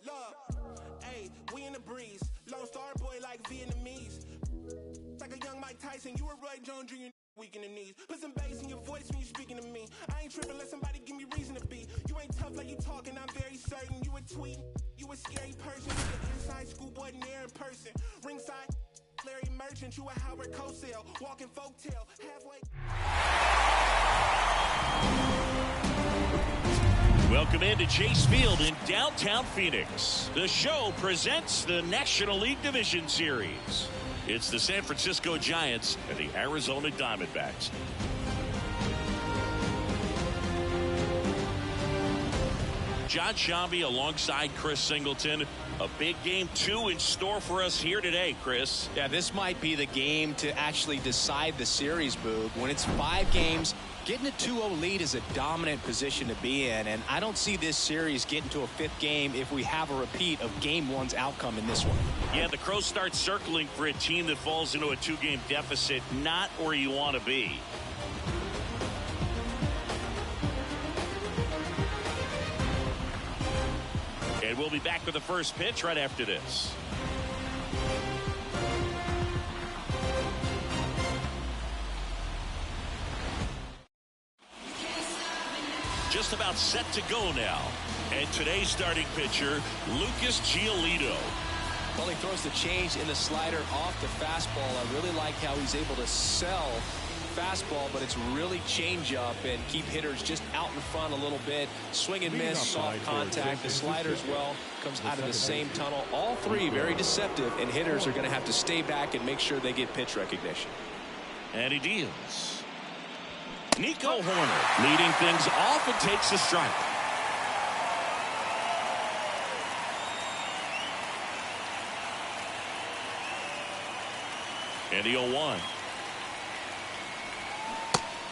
Look, hey, we in the breeze. Lone Star boy like Vietnamese. Like a young Mike Tyson, you a Roy Jones Jr. weak in the knees. Put some bass in your voice when you speaking to me. I ain't tripping, let somebody give me reason to be. You ain't tough like you talking, I'm very certain. You a tweet, you a scary person. You the inside schoolboy near in person. Ringside, Larry Merchant, you a Howard Cosell. Walking folktale, halfway. Welcome into Chase Field in downtown Phoenix. The show presents the National League Division Series. It's the San Francisco Giants and the Arizona Diamondbacks. John Shambi alongside Chris Singleton. A big game 2 in store for us here today, Chris. Yeah, this might be the game to actually decide the series, Boog. When it's 5 games, getting a 2-0 lead is a dominant position to be in, and I don't see this series getting to a 5th game if we have a repeat of Game 1's outcome in this one. Yeah, the Crows start circling for a team that falls into a 2-game deficit, not where you want to be. And we'll be back with the first pitch right after this. Just about set to go now. And today's starting pitcher, Lucas Giolito. Well, he throws the change in the slider off the fastball. I really like how he's able to sell fastball, but it's really change up and keep hitters just out in front a little bit. Swing and miss, soft contact. The slider as well comes out of the same tunnel. All three very deceptive, and hitters are going to have to stay back and make sure they get pitch recognition. And he deals. Nico Horner leading things off and takes a strike. And the 0-1.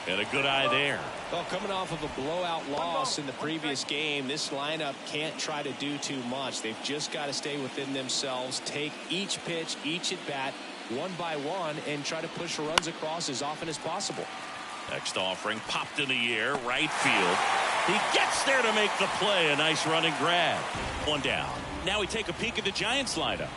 And a good eye there. Well, coming off of a blowout loss in the previous game, this lineup can't try to do too much. They've just got to stay within themselves, take each pitch, each at bat, one by one, and try to push runs across as often as possible. Next offering popped in the air, right field. He gets there to make the play. A nice running grab. One down. Now we take a peek at the Giants lineup.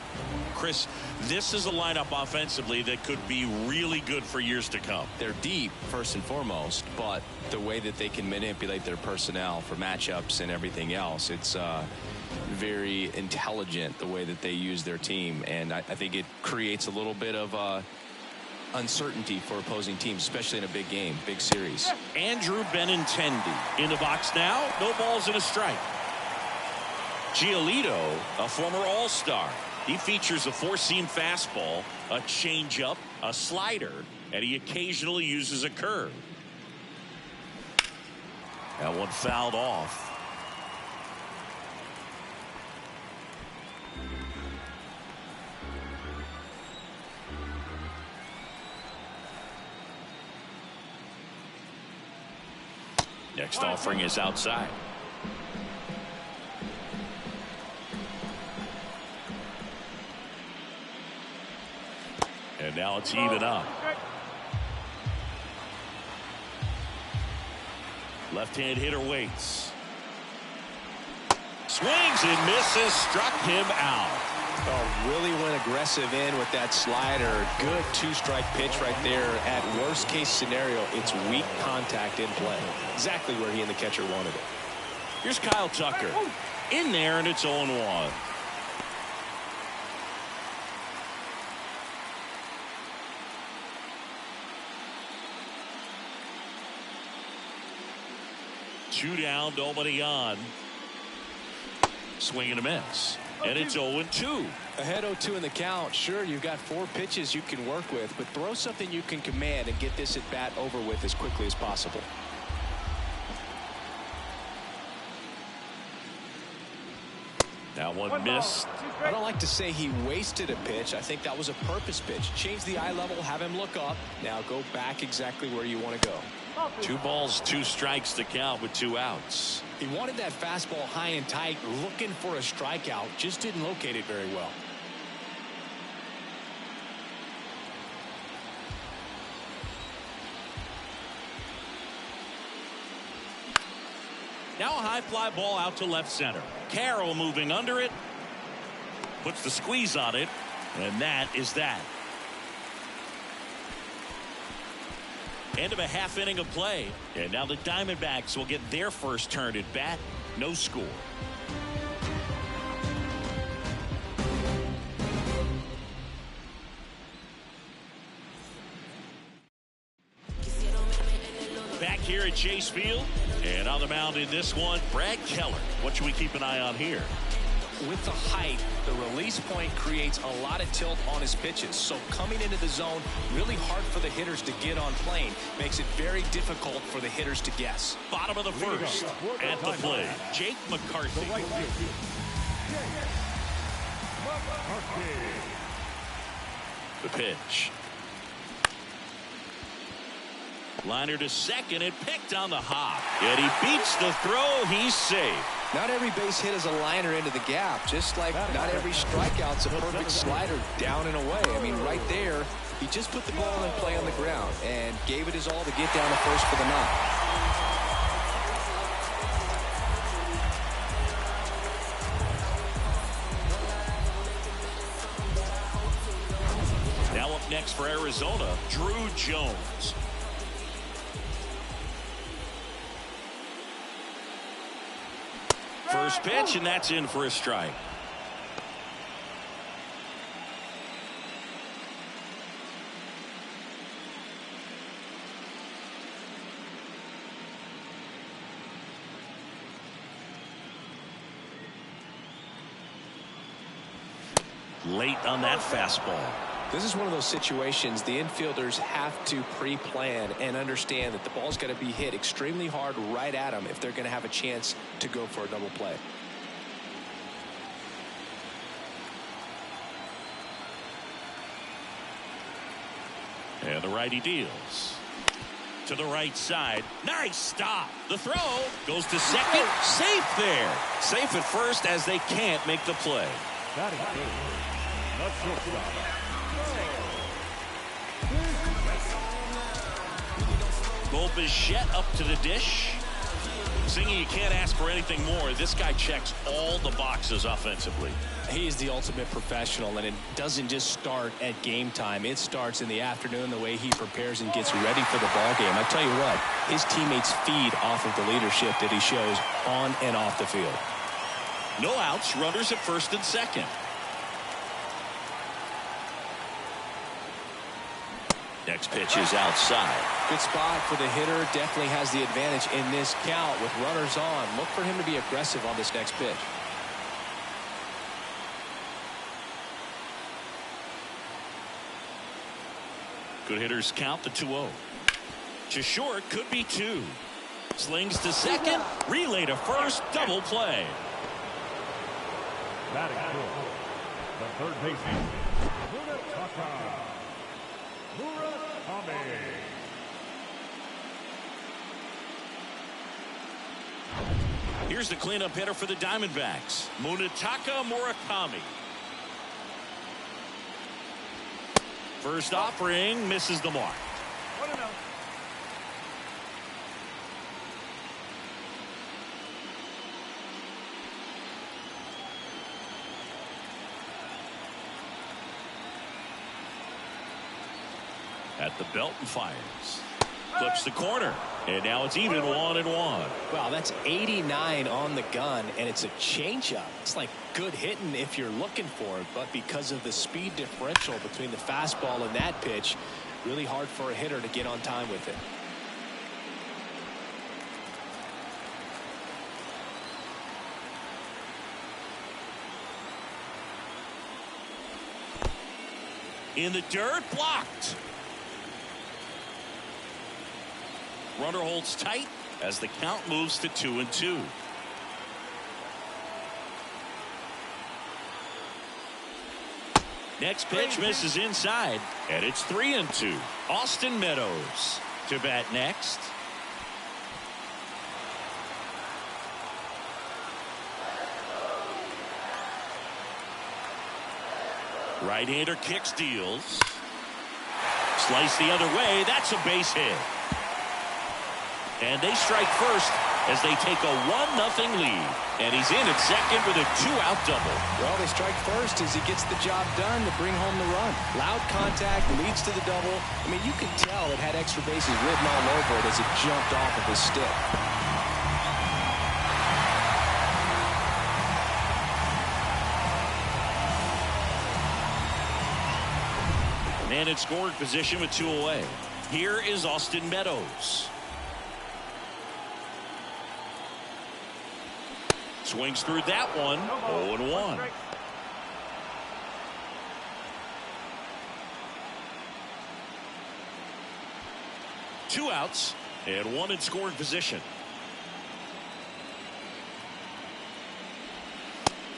Chris, this is a lineup offensively that could be really good for years to come. They're deep, first and foremost, but the way that they can manipulate their personnel for matchups and everything else, it's very intelligent the way that they use their team, and I think it creates a little bit of uncertainty for opposing teams, especially in a big game, big series. Andrew Benintendi in the box now. No balls and a strike. Giolito, a former All-Star. He features a 4-seam fastball, a changeup, a slider, and he occasionally uses a curve. That one fouled off. Next offering is outside. And now it's even up. Left-hand hitter waits. Swings and misses, struck him out. Oh, really went aggressive in with that slider. Good 2-strike pitch right there. At worst case scenario, it's weak contact in play. Exactly where he and the catcher wanted it. Here's Kyle Tucker. In there, and it's 0-1. Two down, nobody on. Swing and a miss. And it's 0-2. Ahead 0-2 in the count. Sure, you've got 4 pitches you can work with, but throw something you can command and get this at bat over with as quickly as possible. That one missed. I don't like to say he wasted a pitch. I think that was a purpose pitch. Change the eye level, have him look up. Now go back exactly where you want to go. 2 balls, 2 strikes to count with 2 outs. He wanted that fastball high and tight, looking for a strikeout. Just didn't locate it very well. Now a high fly ball out to left center. Carroll moving under it. Puts the squeeze on it. And that is that. End of a half inning of play. And now the Diamondbacks will get their first turn at bat. No score. Back here at Chase Field. And on the mound in this one, Brad Keller. What should we keep an eye on here? With the height, the release point creates a lot of tilt on his pitches. So coming into the zone, really hard for the hitters to get on plane. Makes it very difficult for the hitters to guess. Bottom of the first. At the plate, Jake McCarthy. The pitch. Liner to second and picked on the hop. Yet he beats the throw. He's safe. Not every base hit is a liner into the gap, just like not every strikeout's a perfect slider down and away. I mean, right there, he just put the ball in play on the ground and gave it his all to get down to first for the knock. Now up next for Arizona, Drew Jones. First pitch, and that's in for a strike. Late on that fastball. This is one of those situations the infielders have to pre-plan and understand that the ball's got to be hit extremely hard right at them if they're going to have a chance to go for a double play. And the righty deals. To the right side. Nice stop. The throw goes to second. Safe there. Safe at first as they can't make the play. Bichette up to the dish. Singy, you can't ask for anything more. This guy checks all the boxes offensively. He is the ultimate professional, and it doesn't just start at game time. It starts in the afternoon, the way he prepares and gets ready for the ball game. I tell you what, his teammates feed off of the leadership that he shows on and off the field. No outs, runners at first and second. Next pitch is outside. Good spot for the hitter. Definitely has the advantage in this count with runners on. Look for him to be aggressive on this next pitch. Good hitters count the 2-0. To short, could be two. Slings to second. Relay to first. Double play. Batting the third baseman, Murakami. Here's the cleanup hitter for the Diamondbacks, Munetaka Murakami. First offering misses the mark. At the belt and fires. Clips the corner. And now it's even 1-1. Wow, that's 89 on the gun, and it's a changeup. It's like good hitting if you're looking for it, but because of the speed differential between the fastball and that pitch, really hard for a hitter to get on time with it. In the dirt, blocked. Runner holds tight as the count moves to 2-2. Next pitch misses inside, and it's 3-2. Austin Meadows to bat next. Right-hander kicks, deals. Slice the other way. That's a base hit. And they strike first as they take a 1-0 lead. And he's in at second with a 2-out double. Well, they strike first as he gets the job done to bring home the run. Loud contact leads to the double. I mean, you can tell it had extra bases written all over it as it jumped off of his stick. Man in scoring position with 2 away. Here is Austin Meadows. Swings through that one. 0-1. Two outs and one in scoring position.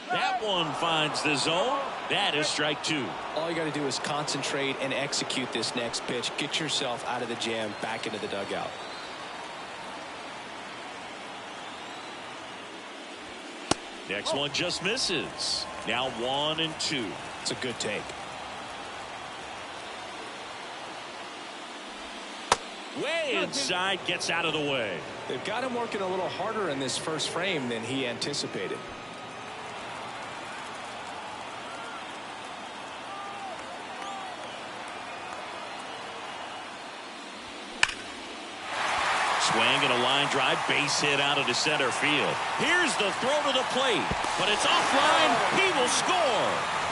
That one finds the zone. That is strike 2. All you got to do is concentrate and execute this next pitch. Get yourself out of the jam, back into the dugout. Next one just misses. Now 1-2. It's a good take. Way inside, gets out of the way. They've got him working a little harder in this first frame than he anticipated. Swing and a line drive, base hit out of the center field. Here's the throw to the plate, but it's offline. He will score.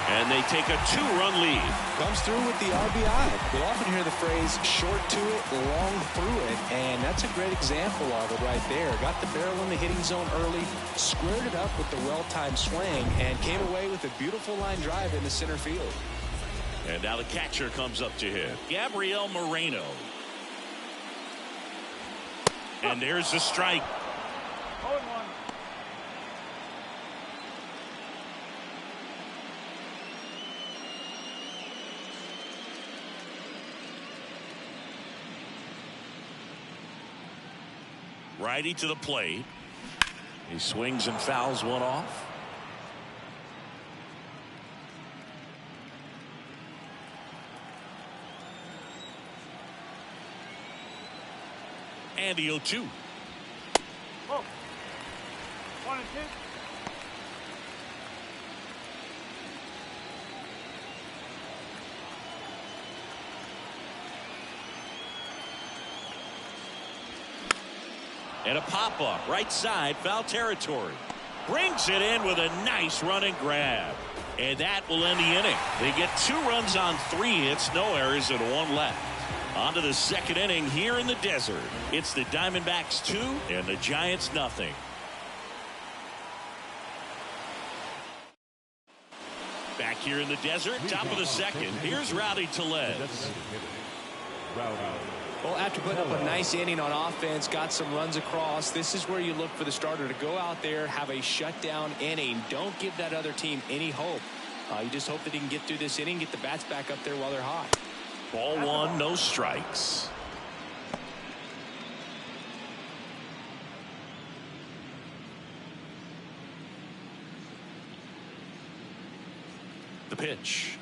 And they take a 2-run lead. Comes through with the RBI. You'll often hear the phrase short to it, long through it, and that's a great example of it right there. Got the barrel in the hitting zone early, squared it up with the well-timed swing, and came away with a beautiful line drive in the center field. And now the catcher comes up to him, Gabriel Moreno. And there's the strike. 0-1. Righty to the plate. He swings and fouls one off. And the 0-2. Whoa. 1-2. And a pop-up right side, foul territory. Brings it in with a nice running grab. And that will end the inning. They get 2 runs on 3 hits, no errors, and 1 left. On to the second inning here in the desert. It's the Diamondbacks 2 and the Giants nothing. Back here in the desert, top of the second. Here's Rowdy Tellez. Well, after putting up a nice inning on offense, got some runs across, this is where you look for the starter to go out there, have a shutdown inning. Don't give that other team any hope. You just hope that he can get through this inning, get the bats back up there while they're hot. Ball 1, no strikes. The pitch.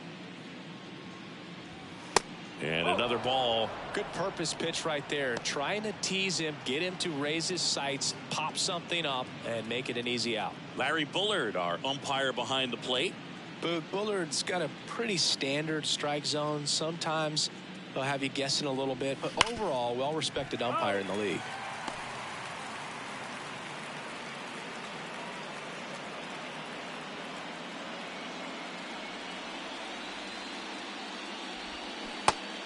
And another ball. Good purpose pitch right there. Trying to tease him, get him to raise his sights, pop something up, and make it an easy out. Larry Bullard, our umpire behind the plate. But Bullard's got a pretty standard strike zone. Sometimes they'll have you guessing a little bit, but overall, well-respected umpire in the league.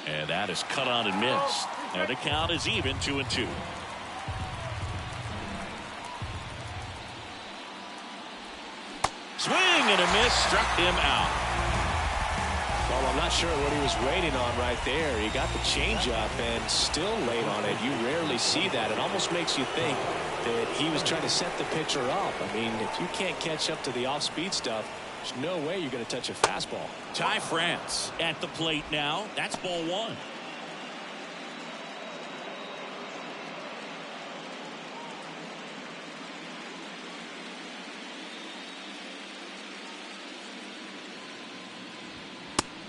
And that is cut on and missed. And the count is even, 2-2. Swing and a miss, struck him out. Well, I'm not sure what he was waiting on right there. He got the changeup and still late on it. You rarely see that. It almost makes you think that he was trying to set the pitcher up. I mean, if you can't catch up to the off-speed stuff, there's no way you're going to touch a fastball. Ty France at the plate now. That's ball 1.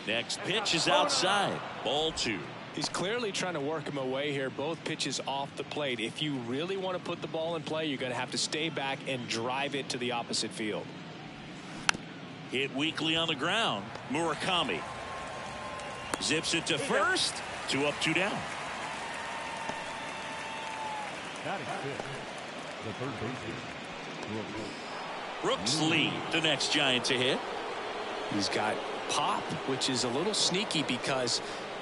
Next pitch is outside. Ball 2. He's clearly trying to work him away here. Both pitches off the plate. If you really want to put the ball in play, you're going to have to stay back and drive it to the opposite field. Hit weakly on the ground. Murakami zips it to first. 2 up, 2 down. The third baseman, Brooks lead the next Giant to hit. He's got pop, which is a little sneaky because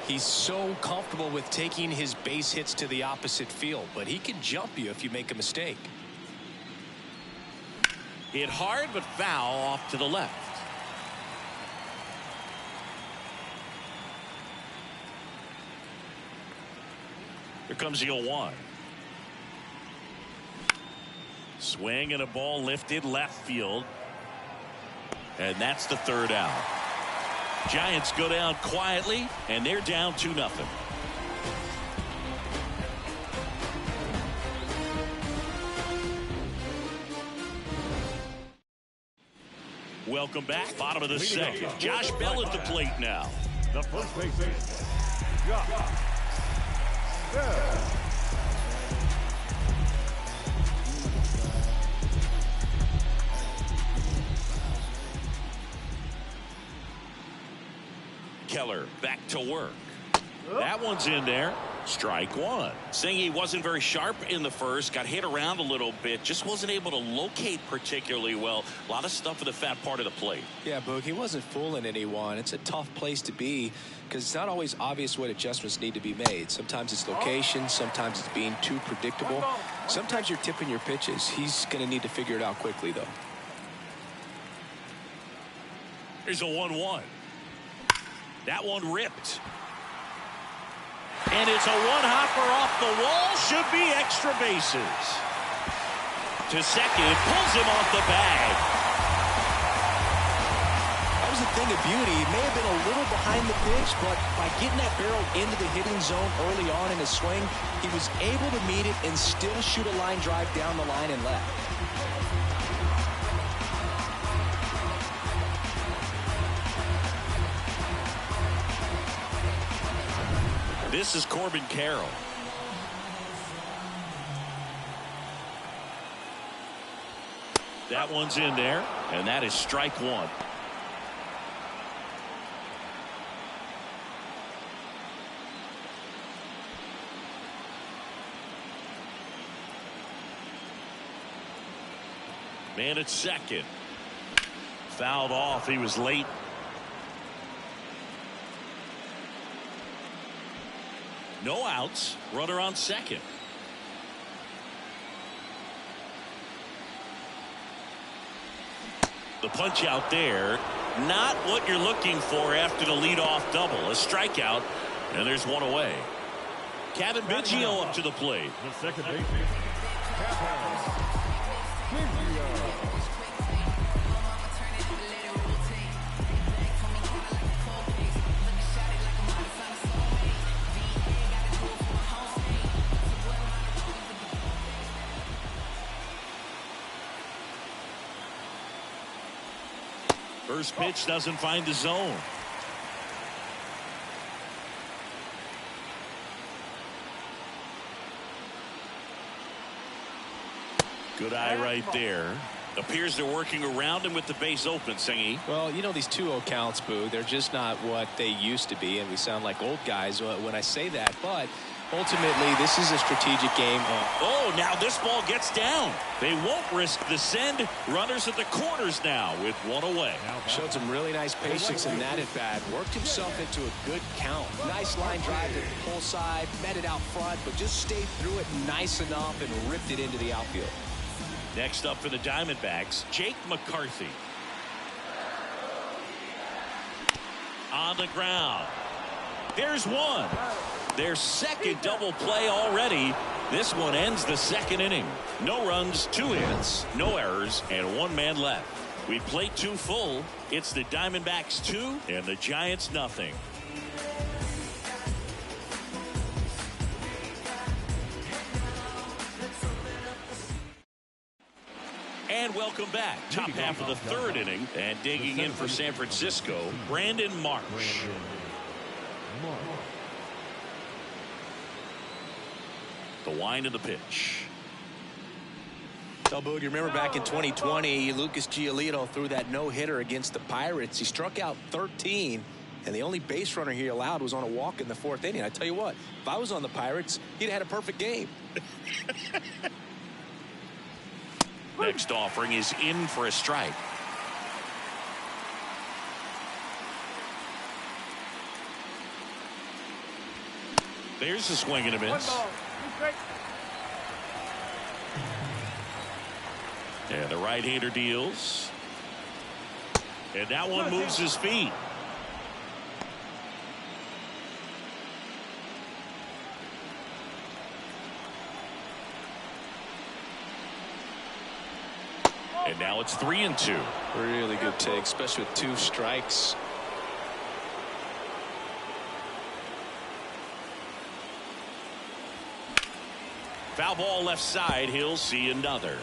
he's so comfortable with taking his base hits to the opposite field, but he can jump you if you make a mistake. Hit hard but foul off to the left. Here comes the 0-1. Swing and a ball lifted left field. And that's the third out. Giants go down quietly, and they're down 2-0. Welcome back. Bottom of the second. Josh Bell at the plate now. the first baseman, Josh Bell. Keller back to work. That one's in there. Strike one. Singy wasn't very sharp in the first. Got hit around a little bit. Just wasn't able to locate particularly well. A lot of stuff in the fat part of the plate. Yeah, Boog, he wasn't fooling anyone. It's a tough place to be because it's not always obvious what adjustments need to be made. Sometimes it's location. Sometimes it's being too predictable. Sometimes you're tipping your pitches. He's going to need to figure it out quickly, though. Here's a 1-1. That one ripped. And it's a one-hopper off the wall. Should be extra bases. To second, pulls him off the bag. That was a thing of beauty. He may have been a little behind the pitch, but by getting that barrel into the hitting zone early on in his swing, he was able to meet it and still shoot a line drive down the line and left. This is Corbin Carroll. That one's in there, and that is strike one. Man at second. Fouled off. He was late. No outs. Runner on second. The punch out there. Not what you're looking for after the leadoff double. A strikeout. And there's one away. Kevin Biggio up to the plate. The second baseman, Kevin Biggio. First pitch doesn't find the zone. Good eye right there. Appears they're working around him with the base open, Singy. Well, you know, these 2-0 counts, Boo, they're just not what they used to be, and we sound like old guys when I say that, but ultimately this is a strategic game. Oh, now this ball gets down. They won't risk the send. Runners at the corners now with one away. Showed some really nice patience in that at bat. Worked himself into a good count. Nice line drive to the pull side, met it out front, but just stayed through it nice enough and ripped it into the outfield. Next up for the Diamondbacks, Jake McCarthy. On the ground. There's one. Their second double play already. This one ends the second inning. No runs, 2 hits, no errors, and 1 man left. We played 2 full. It's the Diamondbacks 2 and the Giants nothing. And welcome back. Top half of the 3rd inning, and digging in for San Francisco, Brandon Marsh. The wind of the pitch. So, Boog, you remember back in 2020, Lucas Giolito threw that no-hitter against the Pirates. He struck out 13, and the only base runner he allowed was on a walk in the 4th inning. I tell you what, if I was on the Pirates, he'd had a perfect game. Next offering is in for a strike. There's a swing and a miss. 1 ball. 2 strikes. And the right-hander deals. And that one moves his feet. And now it's 3-2. Really good take, especially with 2 strikes. Foul ball left side. He'll see another.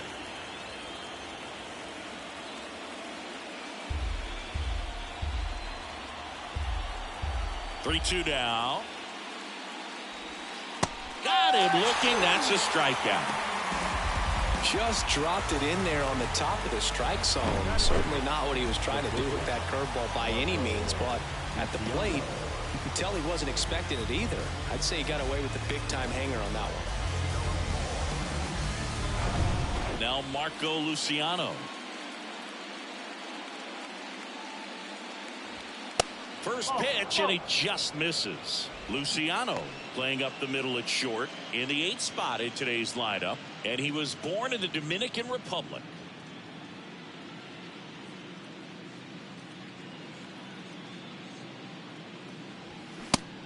Three-two now. Got him looking. That's a strikeout. Just dropped it in there on the top of the strike zone. Certainly not what he was trying to do with that curveball by any means, but at the plate, you can tell he wasn't expecting it either. I'd say he got away with the big-time hanger on that one. Now Marco Luciano. First pitch, and he just misses. Luciano playing up the middle at short in the 8th spot in today's lineup, and he was born in the Dominican Republic.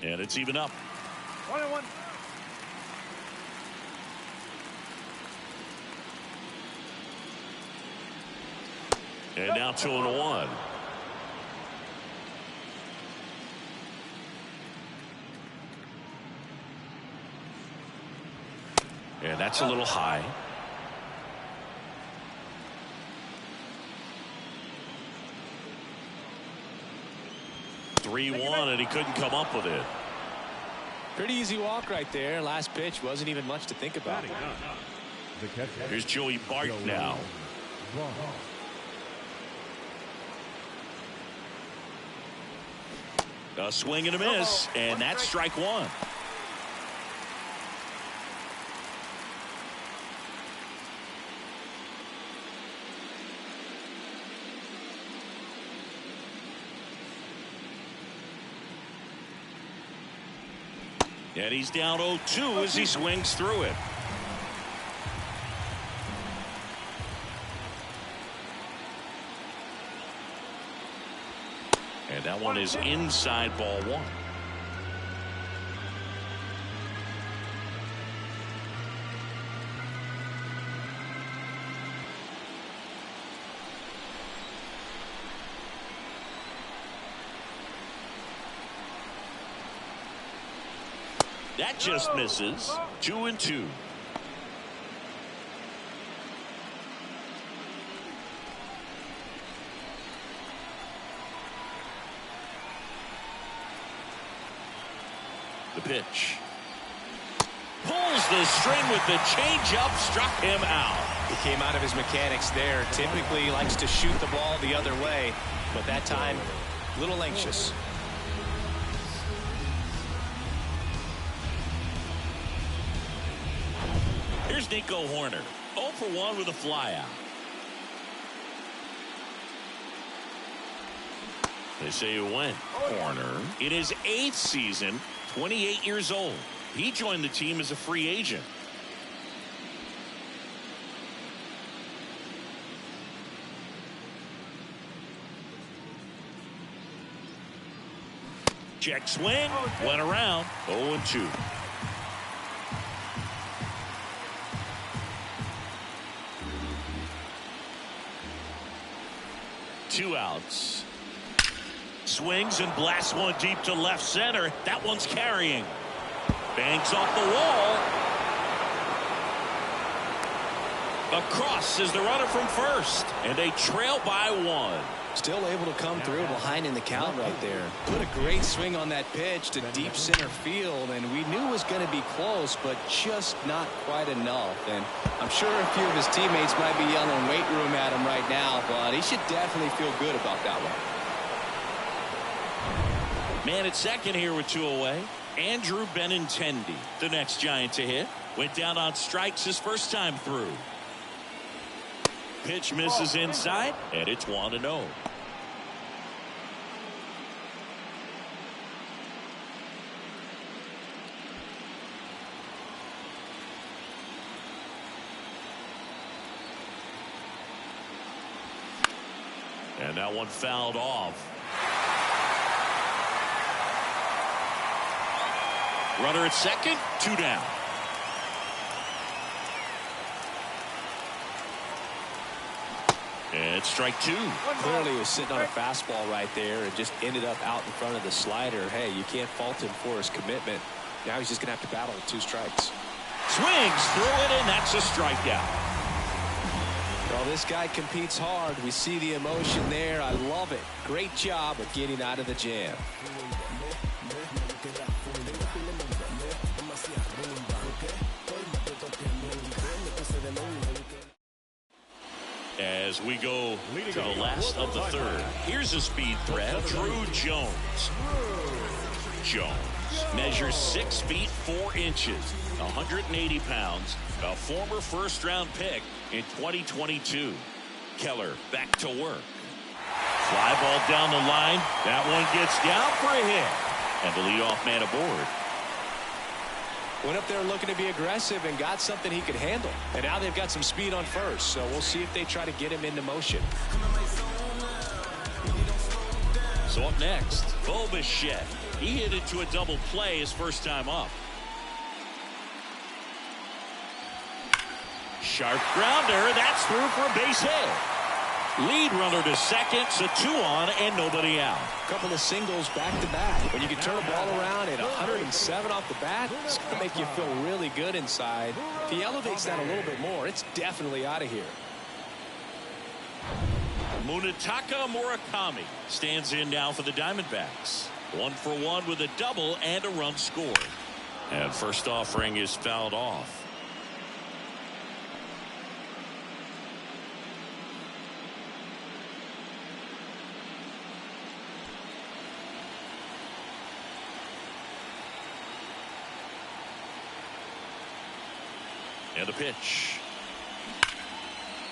And it's even up. 1-1. And now 2-1. And that's a little high. Three-one, and he couldn't come up with it. Pretty easy walk right there. Last pitch wasn't even much to think about. The catcher. Here's Joey Bart now. A swing and a miss, and that's strike one. And he's down 0-2 as he swings through it. And that one is inside ball one. That just misses. 2-2. The pitch. Pulls the string with the changeup, struck him out. He came out of his mechanics there. Typically he likes to shoot the ball the other way, but that time a little anxious. Here's Nico Horner. 0 for 1 with a flyout. They say it went. Horner in his 8th season, 28 years old. He joined the team as a free agent. Check swing, went around. 0-2. Two outs. Swings and blasts one deep to left center. That one's carrying. Banks off the wall. Across is the runner from first, and they trail by 1. Still able to come through behind in the count right there. Put a great swing on that pitch to deep center field, and we knew it was going to be close, but just not quite enough. And I'm sure a few of his teammates might be yelling weight room at him right now, but he should definitely feel good about that one. Man at second here with 2 away. Andrew Benintendi, the next Giant to hit. Went down on strikes his first time through. Pitch misses inside, and it's 1-0. And that one fouled off. Runner at second, 2 down. And strike 2. Clearly was sitting on a fastball right there and just ended up out in front of the slider. Hey, you can't fault him for his commitment. Now he's just going to have to battle with 2 strikes. Swings through it, and that's a strikeout. Well, this guy competes hard. We see the emotion there. I love it. Great job of getting out of the jam. As we go to the last of the third, here's a speed threat. Drew Jones. Jones measures 6 feet 4 inches, 180 pounds, a former first-round pick in 2022. Keller back to work. Fly ball down the line. That one gets down for a hit. And the leadoff man aboard. Went up there looking to be aggressive and got something he could handle. And now they've got some speed on first, so we'll see if they try to get him into motion. So up next, Bo Bichette. He hit it to a double play his first time up. Sharp grounder. That's through for a base hit. Lead runner to second, so 2 on and nobody out. A couple of singles back-to-back. When you can turn a ball around at 107 off the bat, it's going to make you feel really good inside. If he elevates that a little bit more, it's definitely out of here. Munetaka Murakami stands in now for the Diamondbacks. 1 for 1 with a double and a run scored. And first offering is fouled off. And a pitch.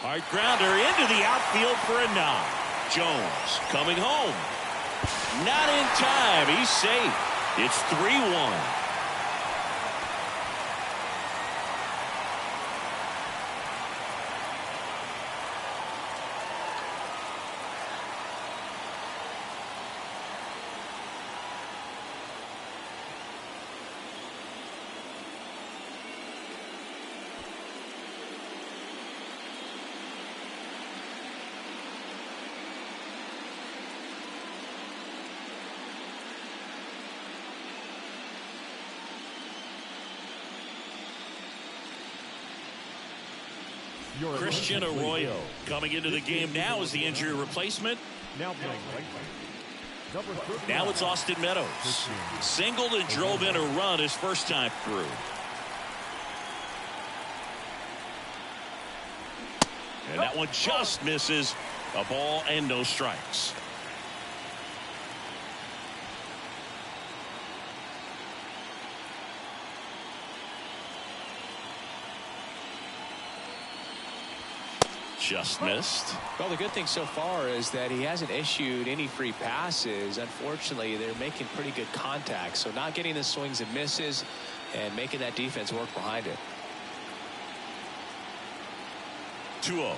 Hard grounder into the outfield for a knock. Jones coming home. Not in time. He's safe. It's 3-1. Christian Arroyo coming into the game now as the injury replacement. Now playing right. Now it's Austin Meadows. Singled and drove in a run his first time through. And that one just misses. A ball and no strikes. Just missed. Well, the good thing so far is that he hasn't issued any free passes. Unfortunately, they're making pretty good contact, so not getting the swings and misses and making that defense work behind it. 2-0.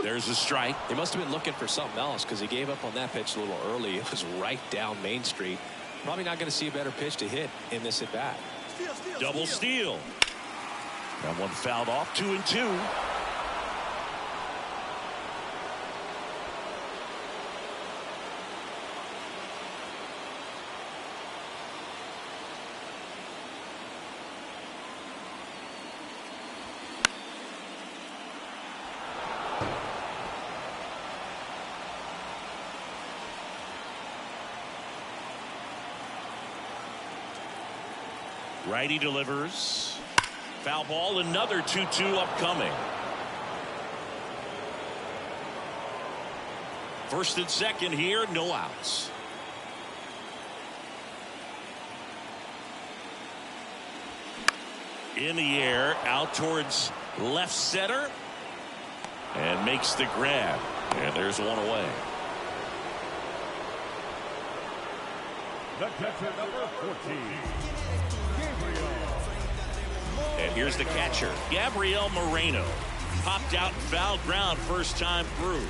There's a strike. He must have been looking for something else because he gave up on that pitch a little early. It was right down Main Street. Probably not going to see a better pitch to hit in this at bat. Double steal. That one fouled off. 2-2. Righty delivers. Foul ball, another 2-2 upcoming. First and second here, no outs. In the air, out towards left center. And makes the grab. And there's one away. The catcher, number 14, Gabriel. And here's the catcher, Gabriel Moreno. Popped out and fouled ground first time through.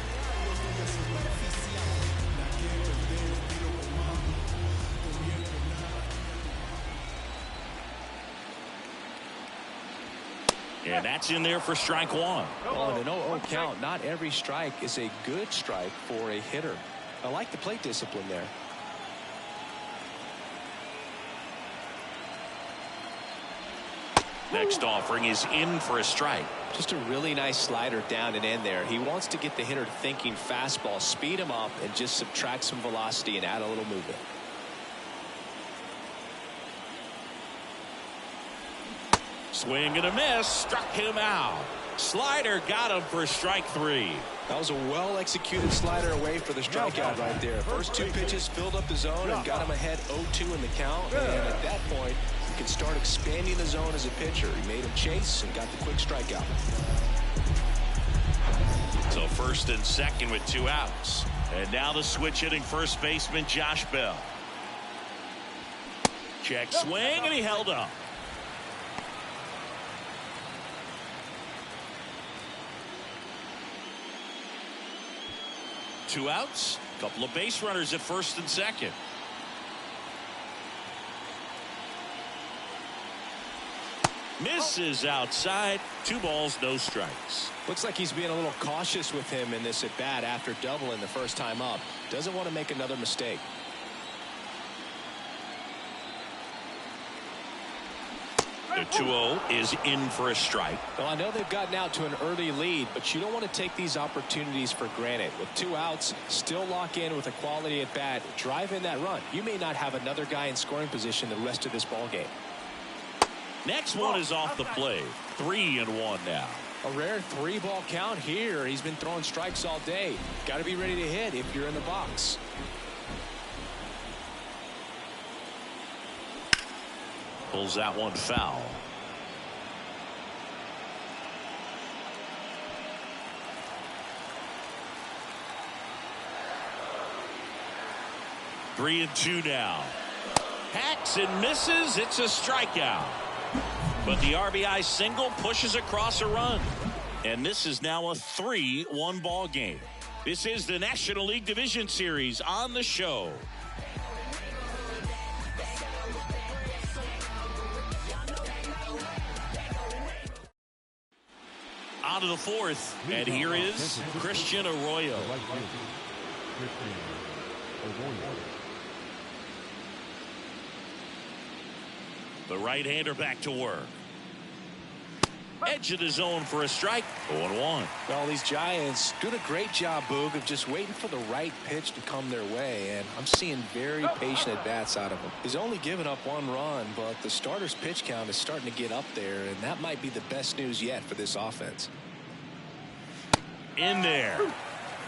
And that's in there for strike one. Oh, and an 0-0 count. Not every strike is a good strike for a hitter. I like the plate discipline there. Next offering is in for a strike. Just a really nice slider down and in there. He wants to get the hitter thinking fastball, speed him up, and just subtract some velocity and add a little movement. Swing and a miss. Struck him out. Slider got him for strike three. That was a well-executed slider away for the strikeout right there. First two pitches filled up the zone and got him ahead 0-2 in the count. And at that point, he could start expanding the zone as a pitcher. He made him chase and got the quick strikeout. So first and second with two outs. And now the switch hitting first baseman Josh Bell. Check swing, and he held up. Two outs, couple of base runners at first and second. Misses outside. 2 balls, no strikes. Looks like he's being a little cautious with him in this at bat after doubling the first time up. Doesn't want to make another mistake. The 2-0 is in for a strike. Well, I know they've gotten out to an early lead, but you don't want to take these opportunities for granted. With 2 outs, still lock in with a quality at bat, drive in that run. You may not have another guy in scoring position the rest of this ball game. Next one is off the plate. 3-1 now. A rare 3-ball count here. He's been throwing strikes all day. Got to be ready to hit if you're in the box. Pulls that one foul. Three and two now. Hacks and misses. It's a strikeout. But the RBI single pushes across a run. And this is now a 3-1 ball game. This is the National League Division Series on the show. On to the fourth, and here is Christian Arroyo. The right-hander back to work. Edge of the zone for a strike. 0-1. Well, these Giants doing a great job, Boog, of just waiting for the right pitch to come their way, and I'm seeing very patient at-bats out of him. He's only given up 1 run, but the starter's pitch count is starting to get up there, and that might be the best news yet for this offense. In there.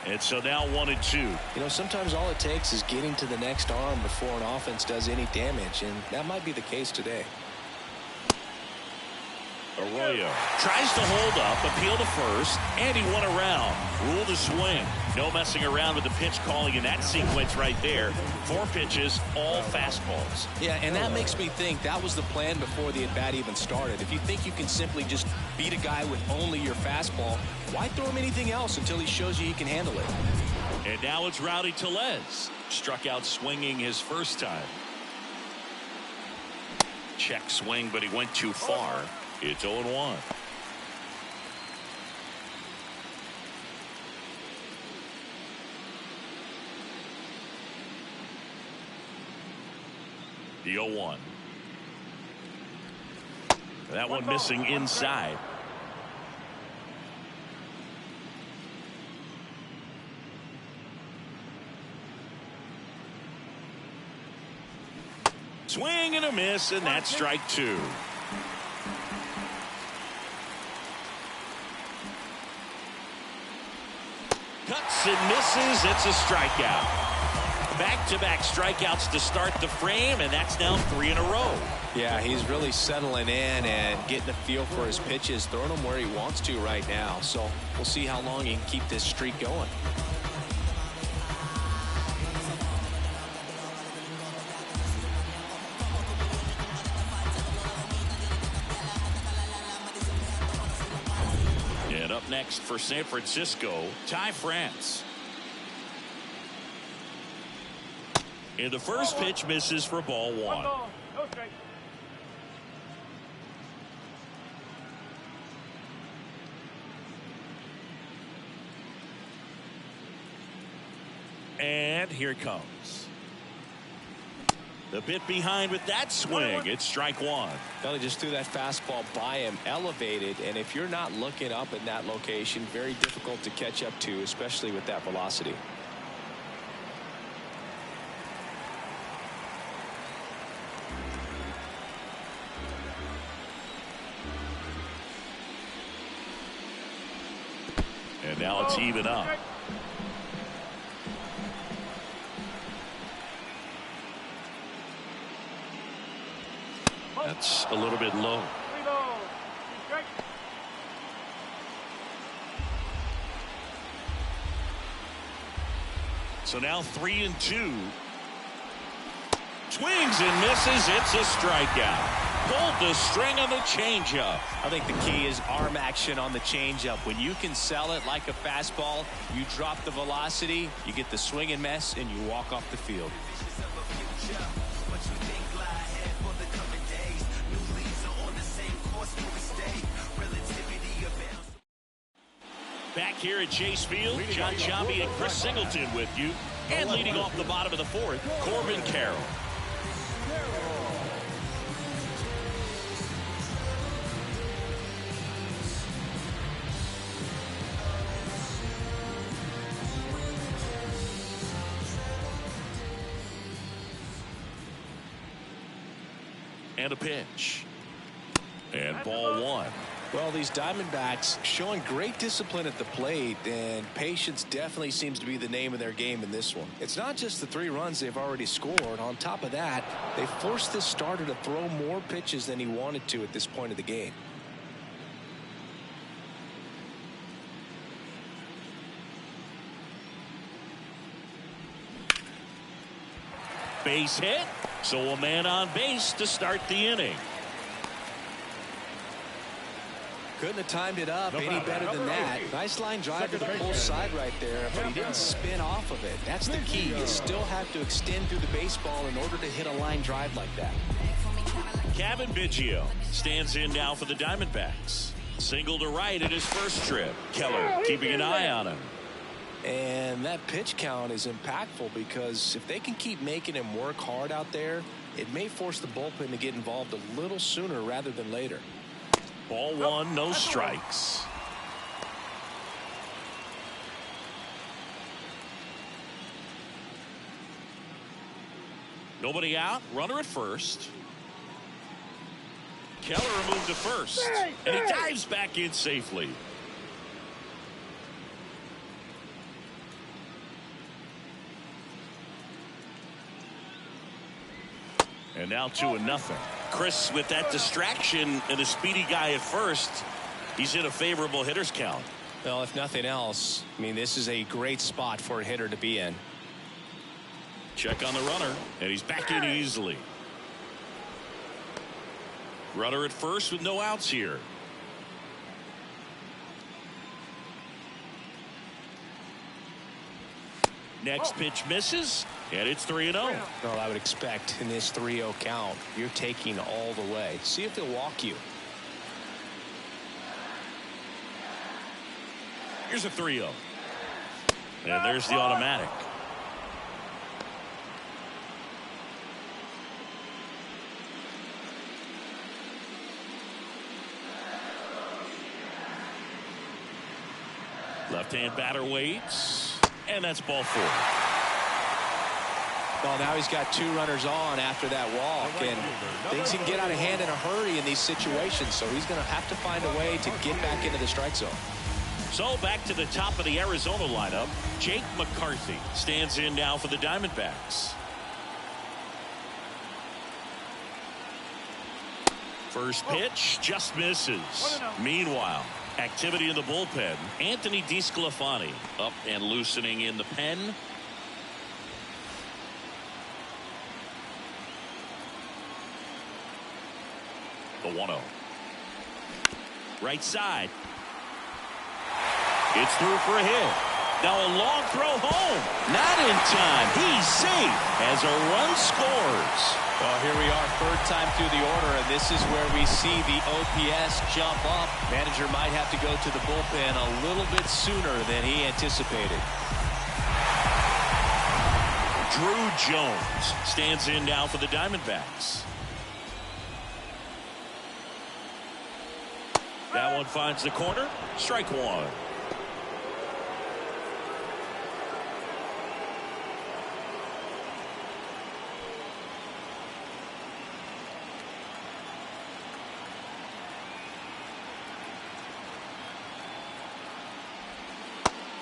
And so now 1-2. You know, sometimes all it takes is getting to the next arm before an offense does any damage, and that might be the case today. Arroyo tries to hold up, appeal to first, and he went around. Rule the swing. No messing around with the pitch calling in that sequence right there. 4 pitches, all fastballs. Yeah, and that makes me think that was the plan before the at-bat even started. If you think you can simply just beat a guy with only your fastball, why throw him anything else until he shows you he can handle it? And now it's Rowdy Tellez. Struck out swinging his first time. Check swing, but he went too far. It's 0-1. The 0-1. That one missing inside. Swing and a miss, and that's strike two. Cuts and misses. It's a strikeout. Back-to-back strikeouts to start the frame, and that's now 3 in a row. Yeah, he's really settling in and getting a feel for his pitches, throwing them where he wants to right now. So we'll see how long he can keep this streak going. And up next for San Francisco, Ty France. And the first pitch misses for ball one. One ball, no strike. And here it comes. The bit behind with that swing. It's strike one. Well, he just threw that fastball by him, elevated, and if you're not looking up in that location, very difficult to catch up to, especially with that velocity. And now it's even up. That's a little bit low. 3 balls, 2 strikes. So now 3-2. Swings and misses. It's a strikeout. Pulled the string on the changeup. I think the key is arm action on the changeup. When you can sell it like a fastball, you drop the velocity, you get the swing and miss, and you walk off the field. Back here at Chase Field, John Sciambi and Chris Singleton with you. And leading off the bottom of the fourth, Corbin Carroll. And a pitch. And ball one. Well, these Diamondbacks showing great discipline at the plate, and patience definitely seems to be the name of their game in this one. It's not just the 3 runs they've already scored. On top of that, they forced this starter to throw more pitches than he wanted to at this point of the game. Base hit. So a man on base to start the inning. Couldn't have timed it up any better than that. Nice line drive to the pull side right there, but he didn't spin off of it. That's the key. You still have to extend through the baseball in order to hit a line drive like that. Kevin Biggio stands in now for the Diamondbacks. Single to right in his first trip. Keller keeping an eye on him. And that pitch count is impactful because if they can keep making him work hard out there, it may force the bullpen to get involved a little sooner rather than later. Ball one, no strikes. Nobody out, runner at first. Keller moved to first, and he dives back in safely. And now 2-0. Chris, with that distraction and a speedy guy at first, he's in a favorable hitter's count. Well, if nothing else, I mean, this is a great spot for a hitter to be in. Check on the runner, and he's back in easily. Runner at first with no outs here. Next pitch misses, and it's 3-0. Well, I would expect in this 3-0 count, you're taking all the way. See if he'll walk you. Here's a 3-0. And there's the automatic. Left-hand batter waits, and that's ball 4. Well, now he's got 2 runners on after that walk, and things can get out of hand in a hurry in these situations, so he's going to have to find a way to get back into the strike zone. So back to the top of the Arizona lineup. Jake McCarthy stands in now for the Diamondbacks. First pitch just misses. Meanwhile, activity in the bullpen. Anthony DeSclafani up and loosening in the pen. The 1-0. Right side. It's through for a hit. Now a long throw home. Not in time. He's safe as a run scores. Well, here we are, 3rd time through the order, and this is where we see the OPS jump up. Manager might have to go to the bullpen a little bit sooner than he anticipated. Drew Jones stands in now for the Diamondbacks. That one finds the corner. Strike 1.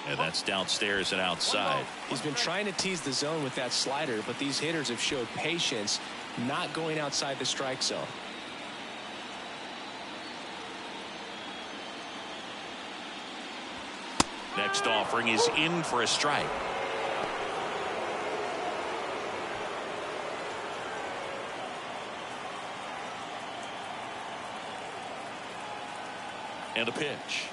And that's downstairs and outside. He's been trying to tease the zone with that slider, but these hitters have showed patience, not going outside the strike zone. Next offering is in for a strike. And a pitch.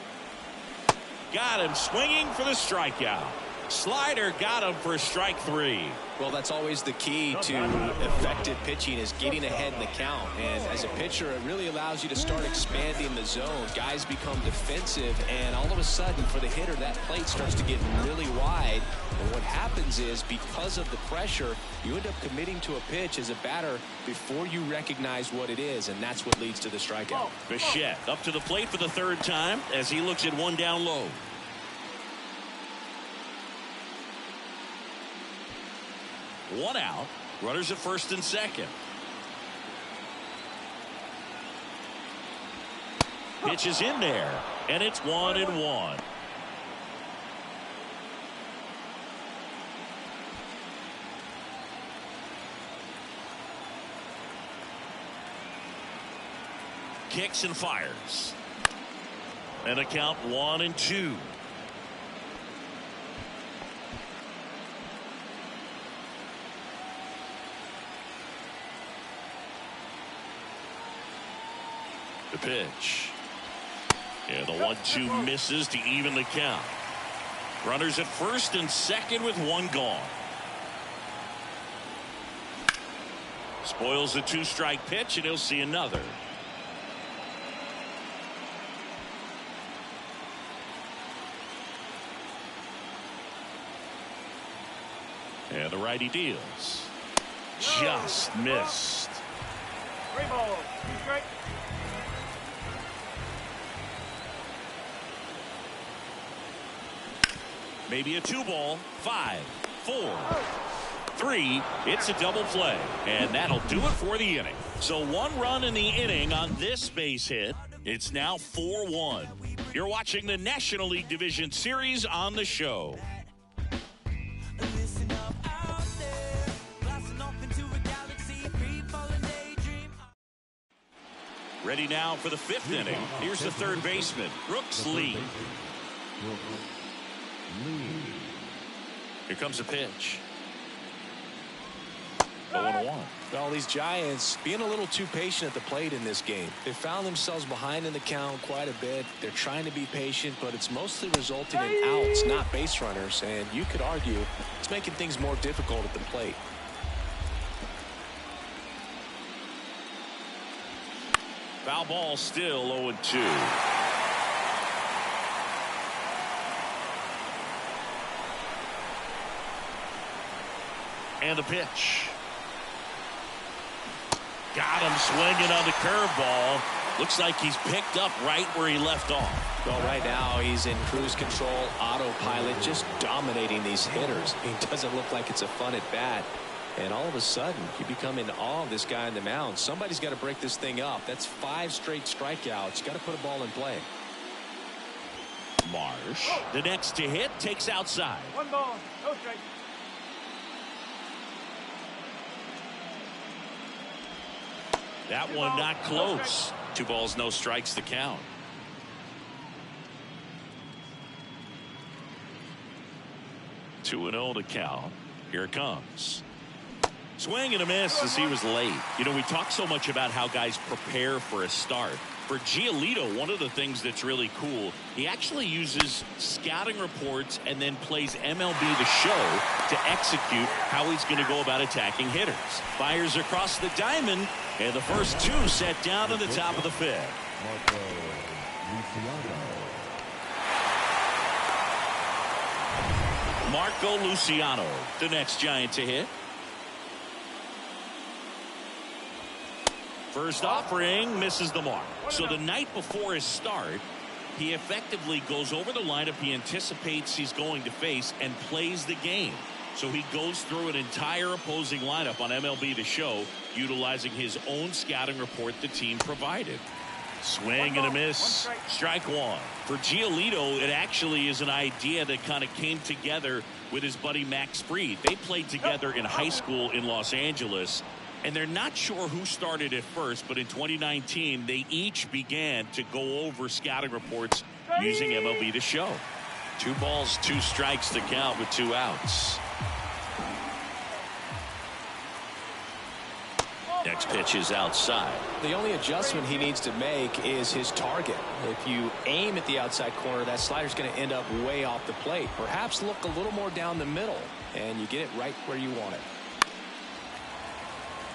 Got him swinging for the strikeout. Slider got him for strike 3. Well, that's always the key to effective pitching, is getting ahead in the count. And as a pitcher, it really allows you to start expanding the zone. Guys become defensive, and all of a sudden, for the hitter, that plate starts to get really wide. And what happens is, because of the pressure, you end up committing to a pitch as a batter before you recognize what it is, and that's what leads to the strikeout. Bichette up to the plate for the 3rd time as he looks at one down low. One out. Runners at 1st and 2nd. Pitch is in there, and it's 1-1. Kicks and fires. And a count 1-2. The pitch. And the 1-2 misses to even the count. Runners at 1st and 2nd with 1 gone. Spoils the 2-strike pitch, and he'll see another. And the righty deals. Just missed. 3 balls, 2 strikes. Maybe a 2-ball. 5, 4, 3. It's a double play, and that'll do it for the inning. So 1 run in the inning on this base hit. It's now 4-1. You're watching the National League Division Series on the show. Ready now for the 5th inning. Here's the 3rd baseman, Brooks Lee. Here comes a pitch. 0-1. Well, these Giants being a little too patient at the plate in this game. They found themselves behind in the count quite a bit. They're trying to be patient, but it's mostly resulting in outs, not base runners. And you could argue it's making things more difficult at the plate. Foul ball, still 0-2. And the pitch. Got him swinging on the curveball. Looks like he's picked up right where he left off. Well, right now he's in cruise control, autopilot, just dominating these hitters. It doesn't look like it's a fun at bat. And all of a sudden, you become in awe of this guy on the mound. Somebody's got to break this thing up. That's 5 straight strikeouts. Got to put a ball in play. Marsh, the next to hit, takes outside. 1 ball, no strike. That one not close. 2 balls, no strikes, the count. Two and 0 to count. Here it comes. Swing and a miss as he was late. You know, we talk so much about how guys prepare for a start. For Giolito, one of the things that's really cool, he actually uses scouting reports and then plays MLB The Show to execute how he's going to go about attacking hitters. Fires across the diamond, and the first 2 set down in the top of the 5th. Marco Luciano, the next Giant to hit. First offering misses the mark. So the night before his start, he effectively goes over the lineup he anticipates he's going to face and plays the game. So he goes through an entire opposing lineup on MLB The Show, utilizing his own scouting report the team provided. Swing and a miss. Strike 1. For Giolito, it actually is an idea that kind of came together with his buddy Max Fried. They played together in high school in Los Angeles. And they're not sure who started it first, but in 2019, they each began to go over scouting reports using MLB The Show. 2 balls, 2 strikes to count with 2 outs. Next pitch is outside. The only adjustment he needs to make is his target. If you aim at the outside corner, that slider's going to end up way off the plate. Perhaps look a little more down the middle, and you get it right where you want it.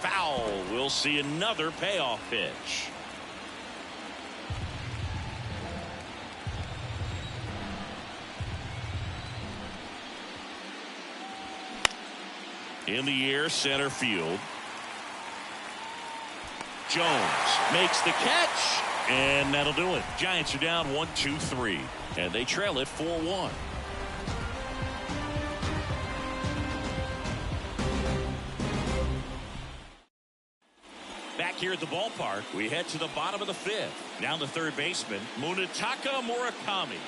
Foul. We'll see another payoff pitch. In the air, center field. Jones makes the catch, and that'll do it. Giants are down 1-2-3, and they trail it 4-1. Back here at the ballpark, we head to the bottom of the 5th. Now the third baseman, Munetaka Murakami.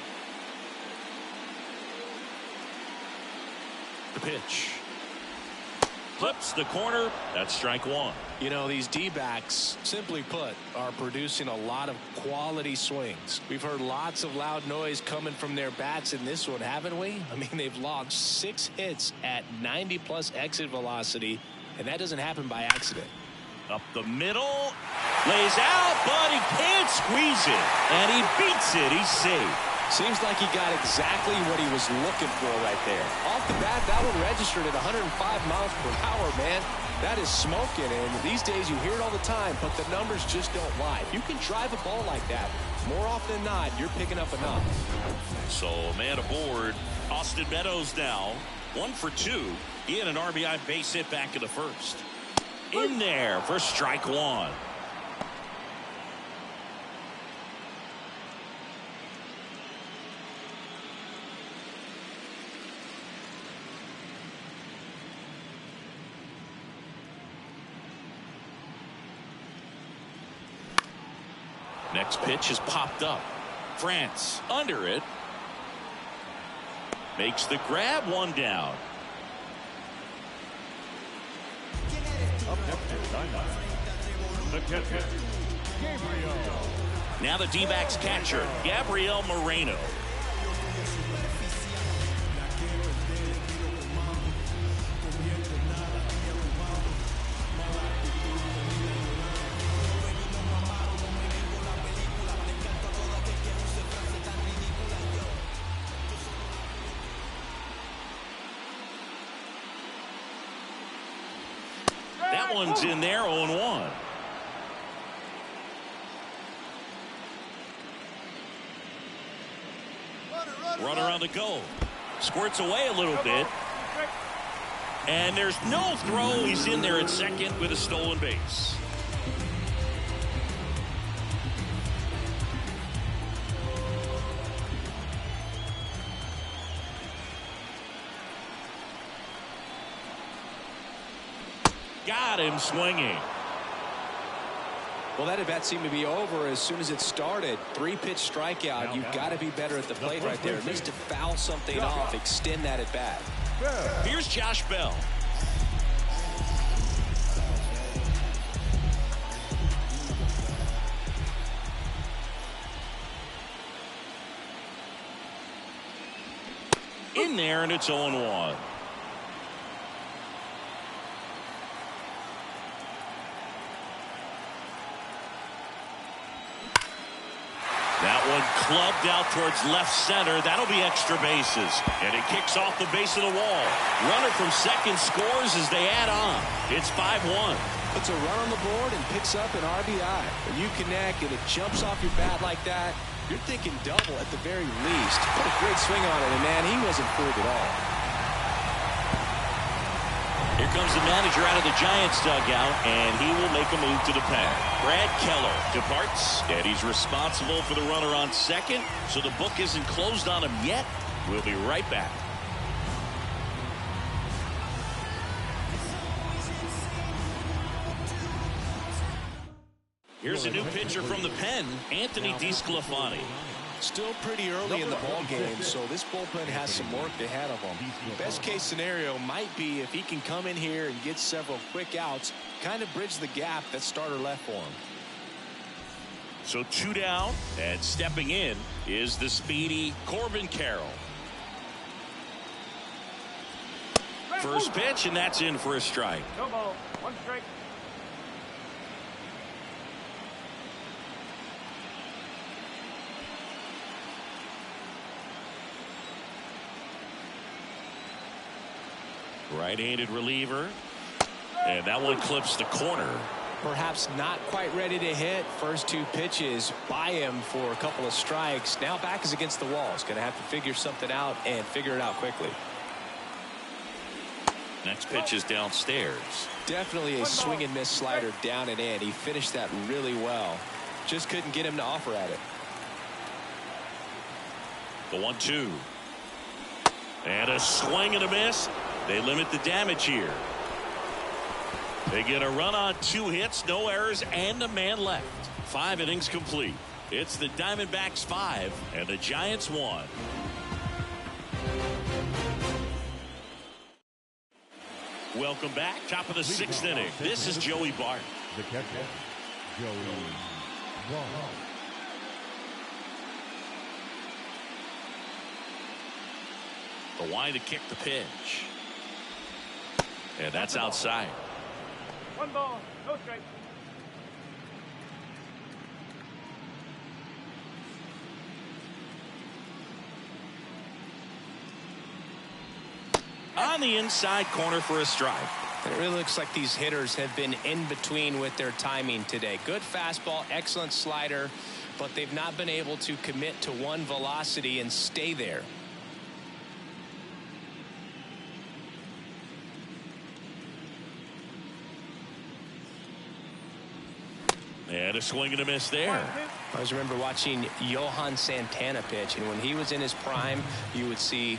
The pitch. Clips the corner. That's strike 1. You know, these D-backs, simply put, are producing a lot of quality swings. We've heard lots of loud noise coming from their bats in this one, haven't we? I mean, they've launched 6 hits at 90-plus exit velocity, and that doesn't happen by accident. Up the middle, lays out, but he can't squeeze it, and he beats it. He's safe. Seems like he got exactly what he was looking for right there. Off the bat, that one registered at 105 miles per hour, man. That is smoking, and these days you hear it all the time, but the numbers just don't lie. If you can drive a ball like that, more often than not, you're picking up enough. So, man aboard. Austin Meadows now, 1 for 2. He had an RBI base hit back in the first. In there for strike 1. Next pitch is popped up. France under it. Makes the grab, 1 down. Up next is the catcher, Gabriel. Now the D-backs catcher, Gabriel Moreno. That one's in there, 0-1. Runner on the go. Squirts away a little bit. And there's no throw. He's in there at second with a stolen base. Got him swinging. Well, that at bat seemed to be over as soon as it started. 3-pitch strikeout. You've got to be better at the plate right there. At least to foul something off, extend that at bat. Here's Josh Bell. In there, and it's 0-1. That one clubbed out towards left center. That'll be extra bases. And it kicks off the base of the wall. Runner from second scores as they add on. It's 5-1. Puts a run on the board and picks up an RBI. When you connect and it jumps off your bat like that, you're thinking double at the very least. Put a great swing on it, and man, he wasn't fooled at all. Here comes the manager out of the Giants dugout, and he will make a move to the pen. Brad Keller departs, and he's responsible for the runner on second, so the book isn't closed on him yet. We'll be right back. Here's a new pitcher from the pen, Anthony DeSclafani. Still pretty early in the ball game, so this bullpen has some work ahead of them. Best case scenario might be if he can come in here and get several quick outs, kind of bridge the gap that starter left for him. So 2 down, and stepping in is the speedy Corbin Carroll. First pitch, and that's in for a strike. No ball. 1 strike. Right-handed reliever, and that one clips the corner. Perhaps not quite ready to hit. First 2 pitches by him for a couple of strikes. Now back is against the wall. He's going to have to figure something out and figure it out quickly. Next pitch is downstairs. Definitely a swing and miss slider down and in. He finished that really well. Just couldn't get him to offer at it. The 1-2. And a swing and a miss. They limit the damage here. They get a run on 2 hits, no errors, and a man left. 5 innings complete. It's the Diamondbacks 5 and the Giants 1. Welcome back. Top of the 6th inning. This is Joey Bart. The catcher, Joey Bart. The line to kick the pitch. And that's outside. 1 ball. No strike. On the inside corner for a strike. It really looks like these hitters have been in between with their timing today. Good fastball, excellent slider, but they've not been able to commit to one velocity and stay there. And a swing and a miss there. I always remember watching Johan Santana pitch, and when he was in his prime, you would see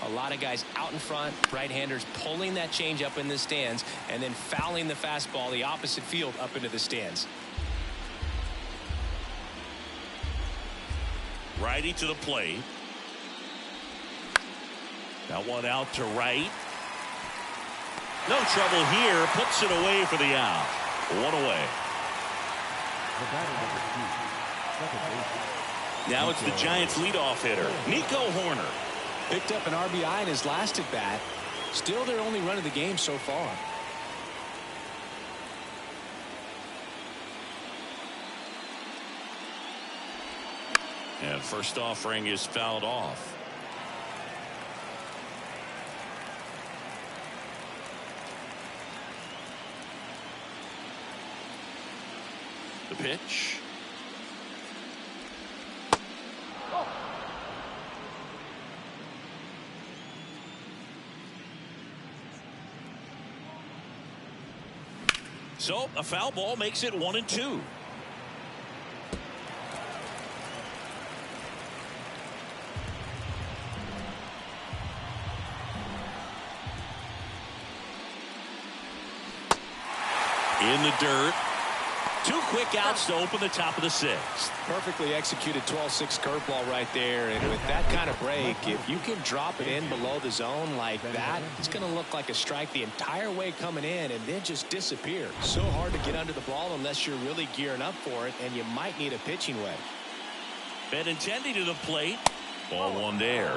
a lot of guys out in front, right-handers pulling that change up in the stands and then fouling the fastball the opposite field up into the stands. Righty to the plate. That one out to right. No trouble here. Puts it away for the out. 1 away. Now it's the Giants leadoff hitter, Nico Horner. Picked up an RBI in his last at bat. Still their only run of the game so far. And first offering is fouled off. The pitch. So a foul ball makes it 1-2. In the dirt. 2 quick outs to open the top of the 6th. Perfectly executed 12-6 curveball right there. And with that kind of break, if you can drop it in below the zone like that, it's going to look like a strike the entire way coming in and then just disappear. So hard to get under the ball unless you're really gearing up for it, and you might need a pitching wedge. Benintendi to the plate. Ball 1 there.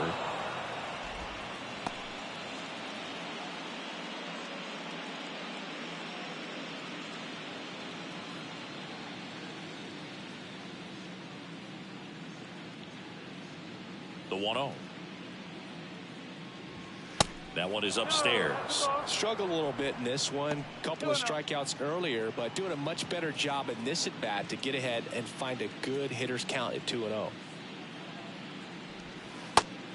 The 1-0. That one is upstairs. Struggled a little bit in this one. Couple of strikeouts earlier, but doing a much better job in this at bat to get ahead and find a good hitter's count at 2-0.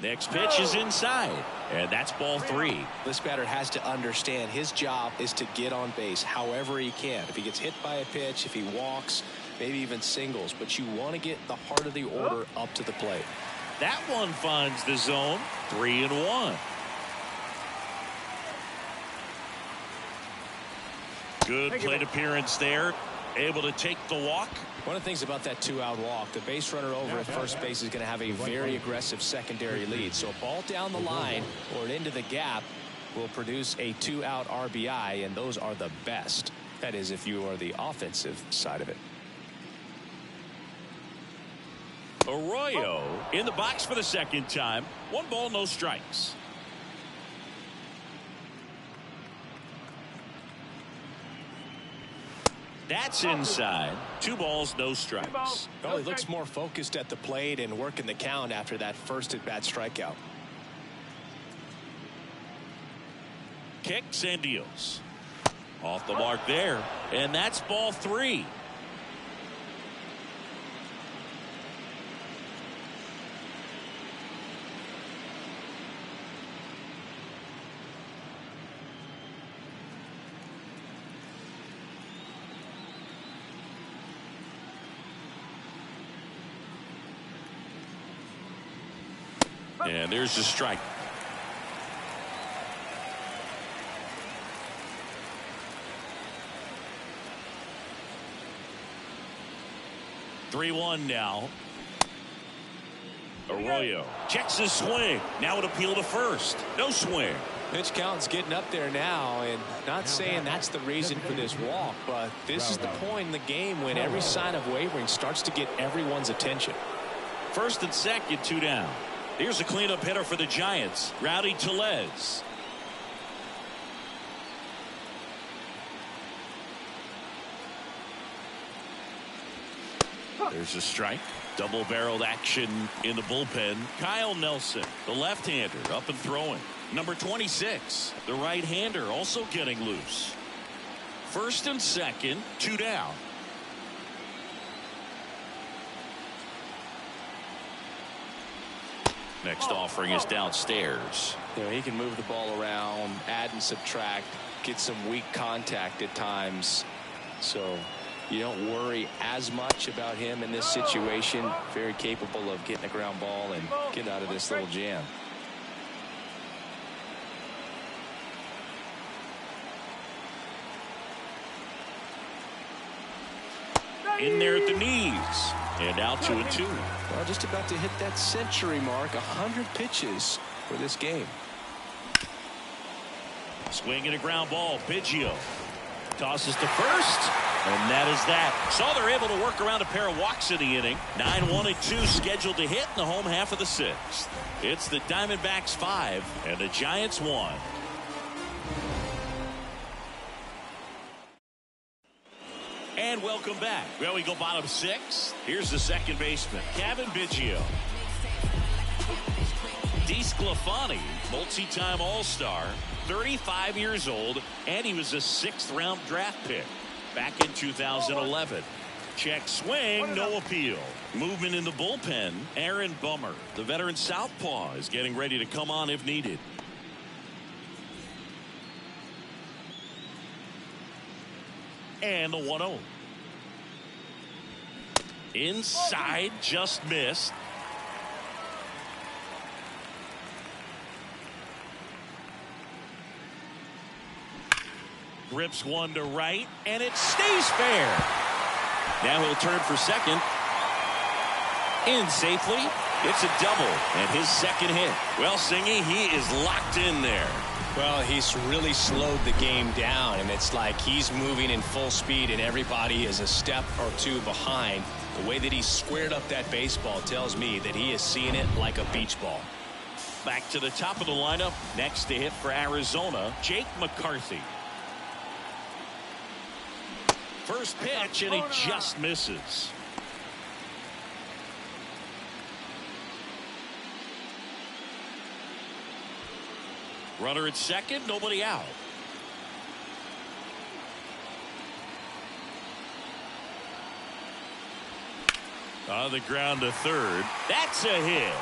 Next pitch is inside, and that's ball 3. This batter has to understand his job is to get on base however he can. If he gets hit by a pitch, if he walks, maybe even singles, but you want to get the heart of the order up to the plate. That one finds the zone. 3-1. Good plate appearance there. Able to take the walk. One of the things about that 2-out walk, the base runner over at first base is going to have a very aggressive secondary lead. So a ball down the line or into the gap will produce a 2-out RBI, and those are the best. That is, if you are the offensive side of it. Arroyo in the box for the 2nd time. 1 ball, no strikes. That's inside. 2 balls, no strikes. Well, he looks more focused at the plate and working the count after that first at-bat strikeout. Kicks and deals. Off the mark there. And that's ball 3. And there's the strike. (3-1) now. Arroyo checks his swing. Now it appeal to first. No swing. Pitch count's getting up there now, and not saying that's the reason for this walk, but this is the point in the game when every sign of wavering starts to get everyone's attention. 1st and 2nd, 2 down. Here's a cleanup hitter for the Giants, Rowdy Tellez. There's a strike. Double-barreled action in the bullpen. Kyle Nelson, the left-hander, up and throwing. Number 26, the right-hander, also getting loose. 1st and 2nd, 2 down. Next offering is downstairs. You know, he can move the ball around, add and subtract, get some weak contact at times. So you don't worry as much about him in this situation. Very capable of getting a ground ball and getting out of this little jam. In there at the knees. And out 2-2. Well, just about to hit that century mark. 100 pitches for this game. Swing and a ground ball. Biggio tosses to first. And that is that. So they're able to work around a pair of walks in the inning. 9-1-2 scheduled to hit in the home half of the 6th. It's the Diamondbacks 5 and the Giants 1. And welcome back. Well, we go bottom 6. Here's the second baseman, Cavan Biggio. DeSclafani, multi-time All-Star, 35 years old, and he was a 6th-round draft pick back in 2011. Check swing, no appeal. Movement in the bullpen. Aaron Bummer, the veteran southpaw, is getting ready to come on if needed. And the 1-0. Inside, just missed. Rips one to right, and it stays fair. Now he'll turn for second. In safely. It's a double and his second hit. Well, Singy, he is locked in there. Well, he's really slowed the game down, and it's like he's moving in full speed and everybody is a step or two behind. The way that he squared up that baseball tells me that he is seeing it like a beach ball. Back to the top of the lineup. Next to hit for Arizona, Jake McCarthy. First pitch, and he just misses. Runner at second, nobody out. On the ground to third. That's a hit.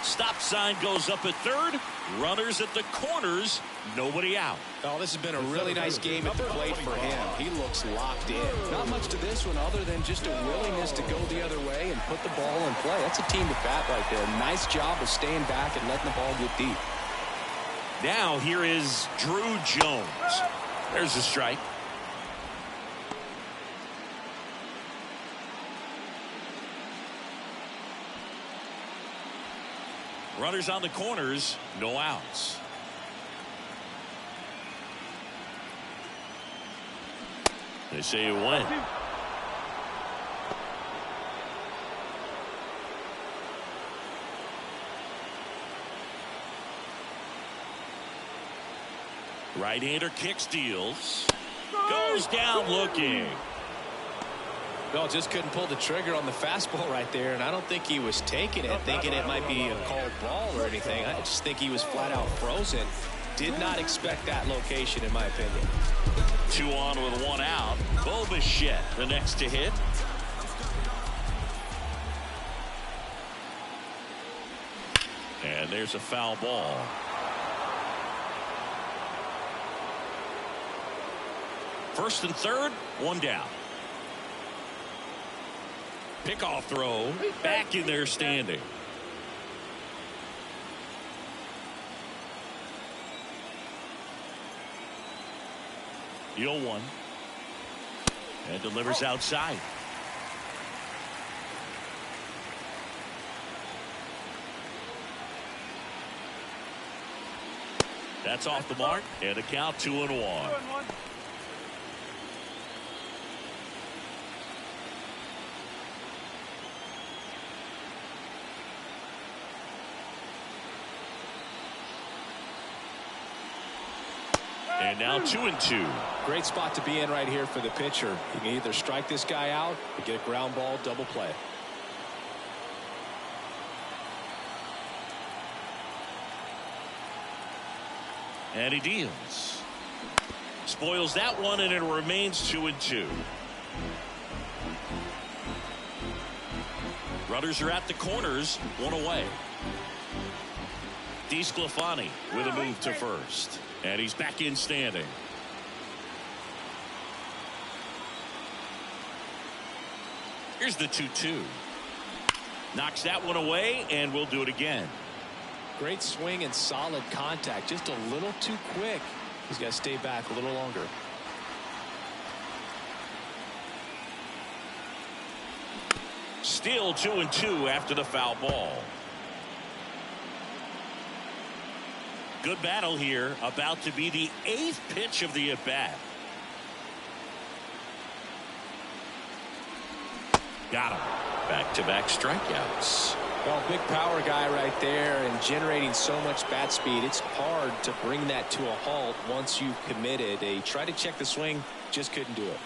Stop sign goes up at third. Runners at the corners, nobody out. Oh, this has been a really nice game at the plate for him. He looks locked in. Not much to this one other than just a willingness to go the other way and put the ball in play. That's a team at bat right there. Nice job of staying back and letting the ball get deep. Now here is Drew Jones. There's a strike. Runners on the corners, no outs. They say you win. Right-hander kicks, deals. Goes down looking. Well, just couldn't pull the trigger on the fastball right there, and I don't think he was taking it, thinking it might be a called ball or anything. I just think he was flat out frozen. Did not expect that location, in my opinion. 2 on with 1 out. Bo Bichette, the next to hit. And there's a foul ball. First and third, 1 down. Pickoff throw, back in there standing. The 0-1. And delivers outside. That's off the mark, and a count 2-1. And now 2-2. Great spot to be in right here for the pitcher. You can either strike this guy out or get a ground ball, double play. And he deals. Spoils that one, and it remains 2-2. Runners are at the corners, 1 away. DeSclafani with a move to first. And he's back in standing. Here's the 2-2. Knocks that one away, and we'll do it again. Great swing and solid contact. Just a little too quick. He's got to stay back a little longer. Still 2-2 after the foul ball. Good battle here. About to be the 8th pitch of the at-bat. Got him. Back-to-back strikeouts. Well, big power guy right there and generating so much bat speed. It's hard to bring that to a halt once you've committed. He tried to check the swing, just couldn't do it.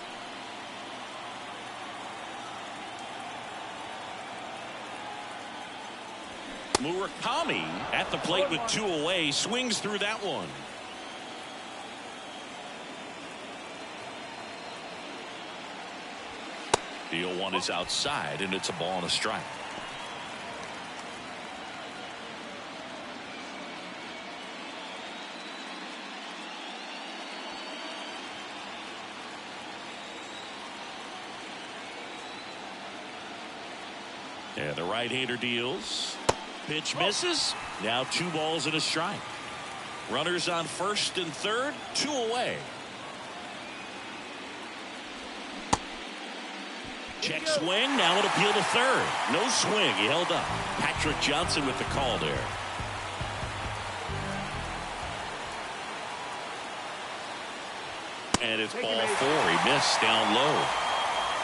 Murakami at the plate with 2 away, swings through that one. The 0-1 is outside, and it's a ball and a strike. And the right-hander deals. Pitch misses. Now 2 balls and a strike. Runners on first and third, 2 away. Check swing. Now an appeal to third. No swing. He held up. Patrick Johnson with the call there. And it's ball 4. He missed down low.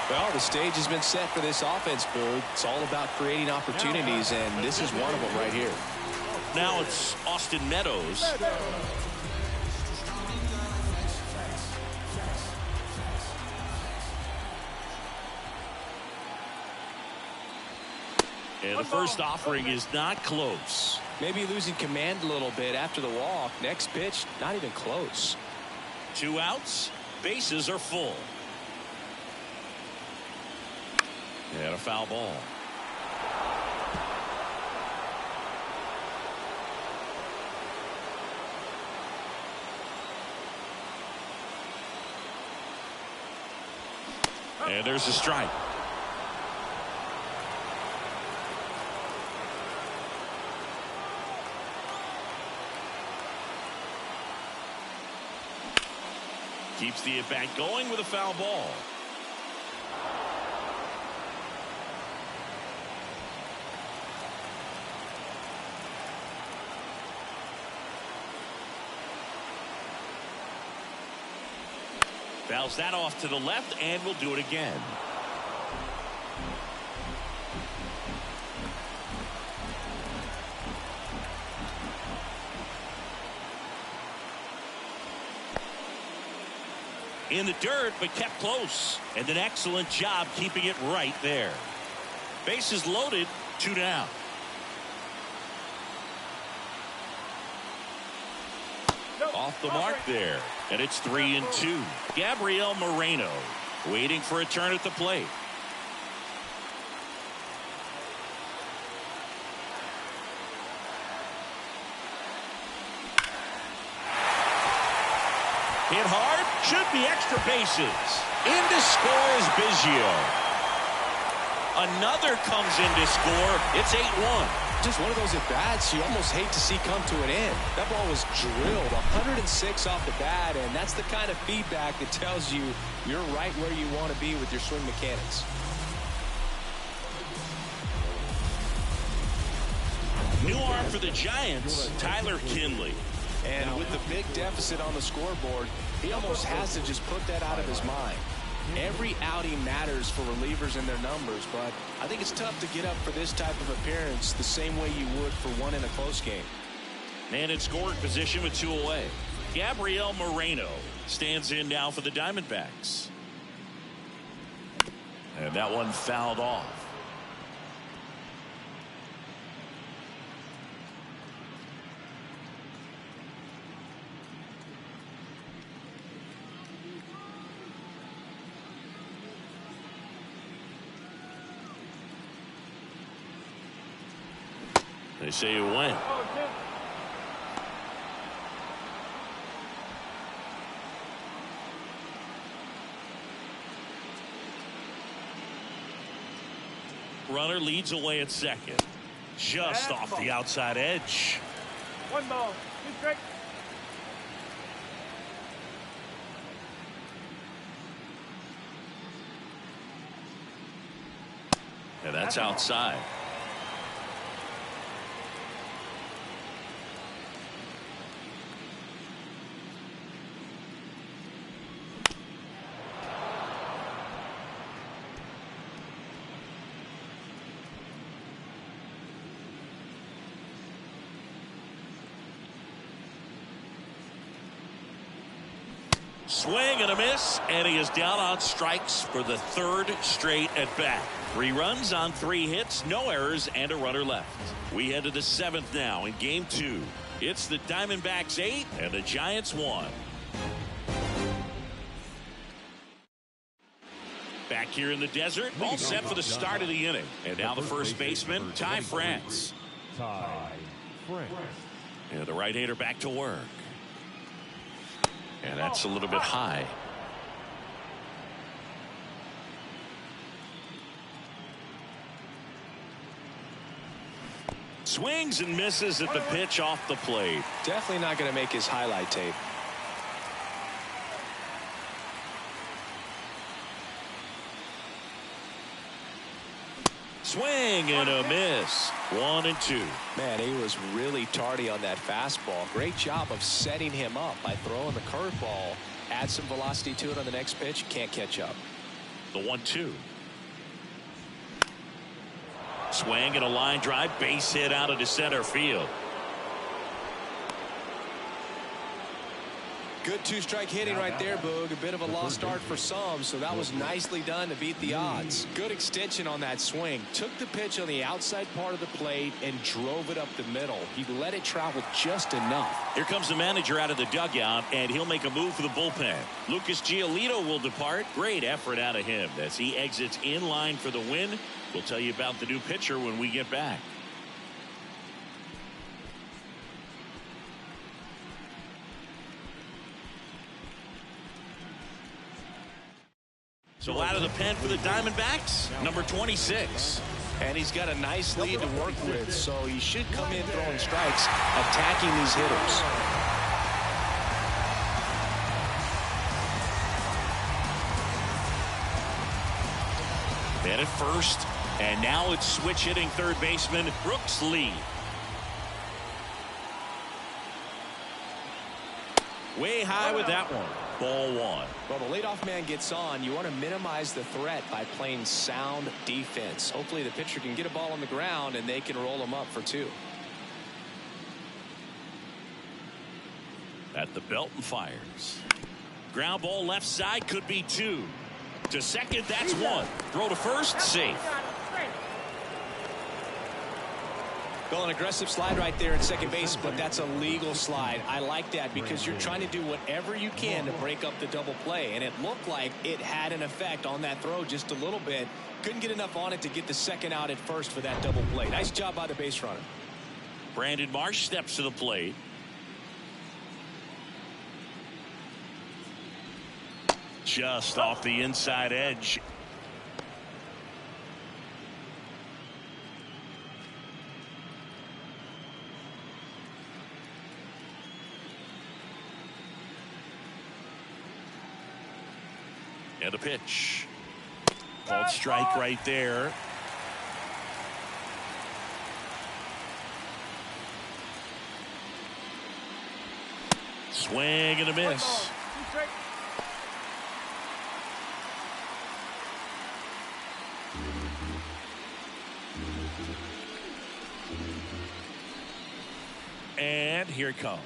Well, the stage has been set for this offense, Boog. It's all about creating opportunities, and this is one of them right here. Now it's Austin Meadows. And the first offering is not close. Maybe losing command a little bit after the walk. Next pitch, not even close. 2 outs. Bases are full. And a foul ball. And there's a strike. Keeps the at-bat going with a foul ball. Fouls that off to the left, and will do it again. In the dirt, but kept close. And an excellent job keeping it right there. Bases loaded, 2 down. Off the mark there. And it's 3-2. Gabriel Moreno waiting for a turn at the plate. Hit hard, should be extra bases. In to score is Biggio. Another comes in to score. It's 8-1. Just one of those at-bats you almost hate to see come to an end. That ball was drilled 106 off the bat, and that's the kind of feedback that tells you you're right where you want to be with your swing mechanics. New arm for the Giants, Tyler Kinley. And with the big deficit on the scoreboard, he almost has to just put that out of his mind. Every outing matters for relievers and their numbers, but I think it's tough to get up for this type of appearance the same way you would for one in a close game. And in scoring position with 2 away. Gabriel Moreno stands in now for the Diamondbacks. And that one fouled off. They say you went. Runner leads away at second. Just off the outside edge. 1 ball, 2 strikes. And that's outside. Swing and a miss, and he is down on strikes for the 3rd straight at bat. 3 runs on 3 hits, no errors, and a runner left. We head to the 7th now in game 2. It's the Diamondbacks 8 and the Giants 1. Back here in the desert, all set for the start of the inning. And now the first baseman, Ty France. Ty France. And the right-hander back to work. And that's a little bit high. Swings and misses at the pitch off the plate. Definitely not going to make his highlight tape. Swing and a miss. 1-2. Man, he was really tardy on that fastball. Great job of setting him up by throwing the curveball. Add some velocity to it on the next pitch. Can't catch up. The 1-2. Swing and a line drive. Base hit out into center field. Good two-strike hitting right there, Boog. A bit of a lost start for some, so that was nicely done to beat the odds. Good extension on that swing. Took the pitch on the outside part of the plate and drove it up the middle. He let it travel just enough. Here comes the manager out of the dugout, and he'll make a move for the bullpen. Lucas Giolito will depart. Great effort out of him as he exits in line for the win. We'll tell you about the new pitcher when we get back. So out of the pen for the Diamondbacks, number 26. And he's got a nice lead to work with, so he should come in throwing strikes, attacking these hitters. And at first, and now it's switch hitting third baseman Brooks Lee. Way high with that one. Ball 1. Well, the leadoff man gets on. You want to minimize the threat by playing sound defense. Hopefully the pitcher can get a ball on the ground and they can roll him up for 2. At the belt and fires. Ground ball left side, could be 2. To second, that's 1. Throw to first, safe. Well, an aggressive slide right there at second base, but that's a legal slide. I like that because you're trying to do whatever you can to break up the double play, and it looked like it had an effect on that throw just a little bit. Couldn't get enough on it to get the second out at first for that double play. Nice job by the base runner. Brandon Marsh steps to the plate. Just off the inside edge. And the pitch. Called strike right there. Swing and a miss. And here it comes.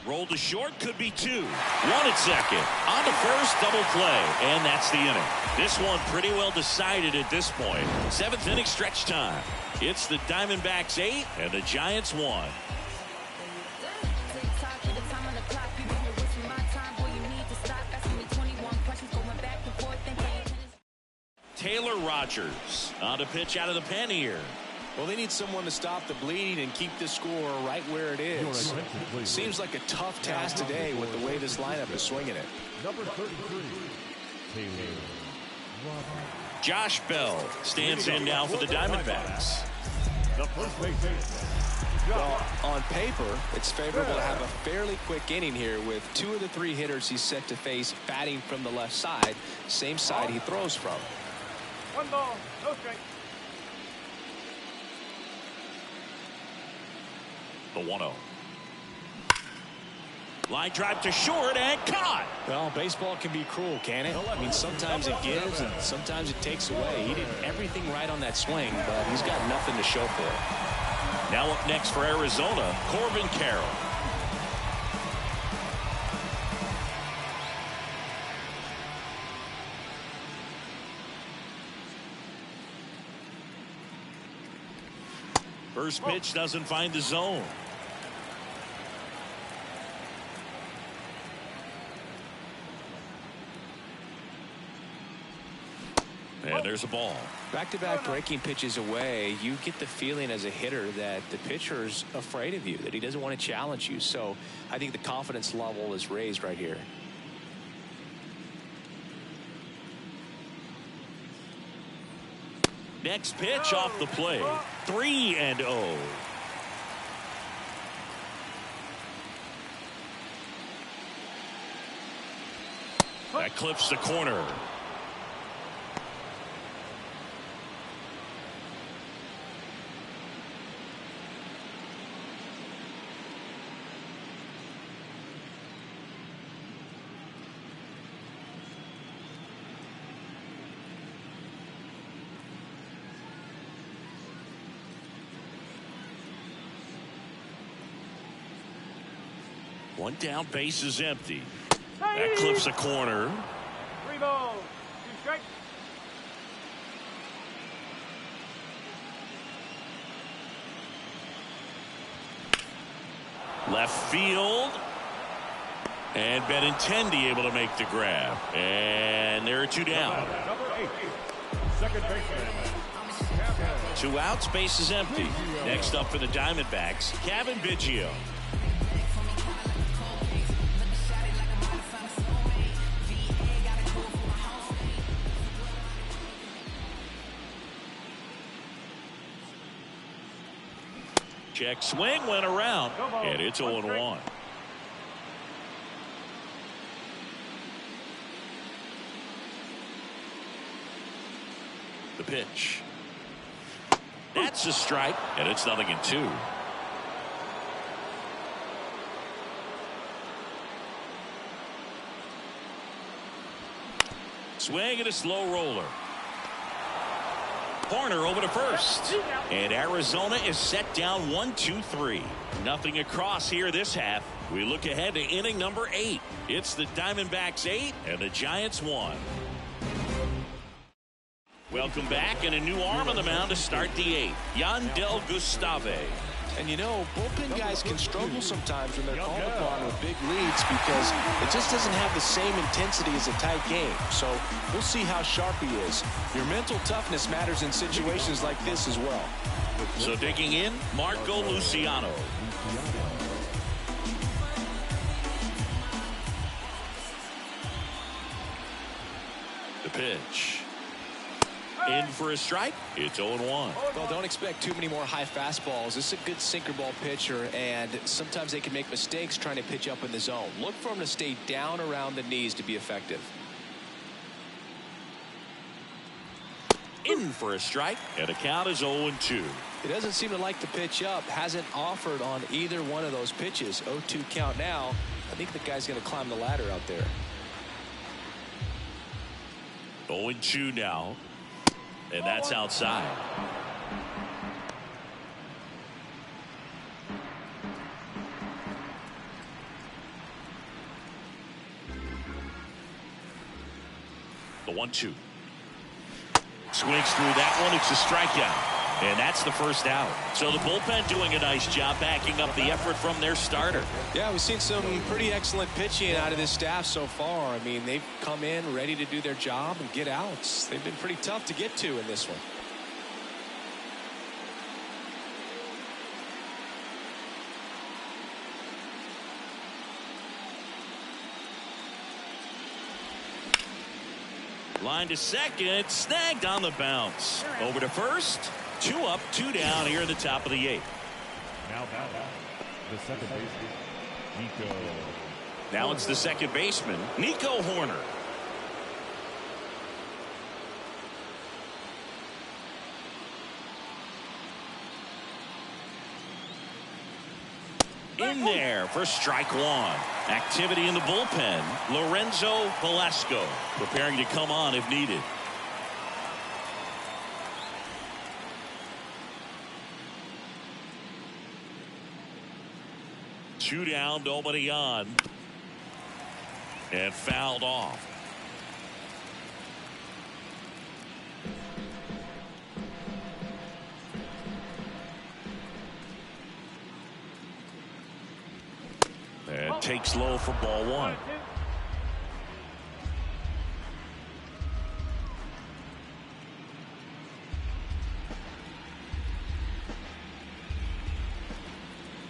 Roll to short, could be 2. 1 at second. On to first, double play. And that's the inning. This one pretty well decided at this point. 7th inning stretch time. It's the Diamondbacks 8 and the Giants 1. Taylor Rogers on to pitch out of the pen here. Well, they need someone to stop the bleeding and keep the score right where it is. Seems like a tough task today with the way this lineup is swinging it. Number 33, Taylor Rogers. Josh Bell stands in now for the Diamondbacks. The first baseman. Well, on paper, it's favorable to have a fairly quick inning here with 2 of the 3 hitters he's set to face batting from the left side, same side he throws from. 1 ball, no strike. The 1-0. Line drive to short and caught. Well, baseball can be cruel, can it? I mean, sometimes it gives and sometimes it takes away. He did everything right on that swing, but he's got nothing to show for it. Now up next for Arizona, Corbin Carroll. First pitch doesn't find the zone. And there's a ball. Back-to-back breaking pitches away, you get the feeling as a hitter that the pitcher's afraid of you, that he doesn't want to challenge you. So I think the confidence level is raised right here. Next pitch off the plate. 3-0. That clips the corner. One down, base is empty. That clips a corner. 3 balls, 2 strikes. Left field. And Benintendi able to make the grab. And there are 2 down. Number 8, second baseman. 2 outs, base is empty. Next up for the Diamondbacks, Kevin Biggio. Check swing, went around, and it's 0-1. The pitch. That's a strike, and it's 0-2. Swing and a slow roller. Corner over to first. And Arizona is set down 1-2-3. Nothing across here this half. We look ahead to inning number 8. It's the Diamondbacks 8 and the Giants 1. Welcome back, and a new arm on the mound to start the 8th. Yandel Gustave. And you know, bullpen guys can struggle sometimes when they're called upon with big leads because it just doesn't have the same intensity as a tight game. So we'll see how sharp he is. Your mental toughness matters in situations like this as well. So digging in, Marco Luciano. The pitch. In for a strike. It's 0-1. Well, don't expect too many more high fastballs. This is a good sinker ball pitcher, and sometimes they can make mistakes trying to pitch up in the zone. Look for him to stay down around the knees to be effective. In for a strike, and the count is 0-2. He doesn't seem to like the pitch up. Hasn't offered on either one of those pitches. 0-2 count now. I think the guy's going to climb the ladder out there. 0-2 now. And that's outside. The 1-2. Swings through that one. It's a strikeout. And that's the first out. So the bullpen doing a nice job backing up the effort from their starter. Yeah, we've seen some pretty excellent pitching out of this staff so far. I mean, they've come in ready to do their job and get outs. They've been pretty tough to get to in this one. Line to second, snagged on the bounce. Over to first, 2 up, 2 down here in the top of the 8th. Now the second baseman, Nico. Now it's the second baseman, Nico Horner. In there for strike 1. Activity in the bullpen. Lorenzo Velasco preparing to come on if needed. Two down, nobody on. And fouled off. And takes low for ball 1.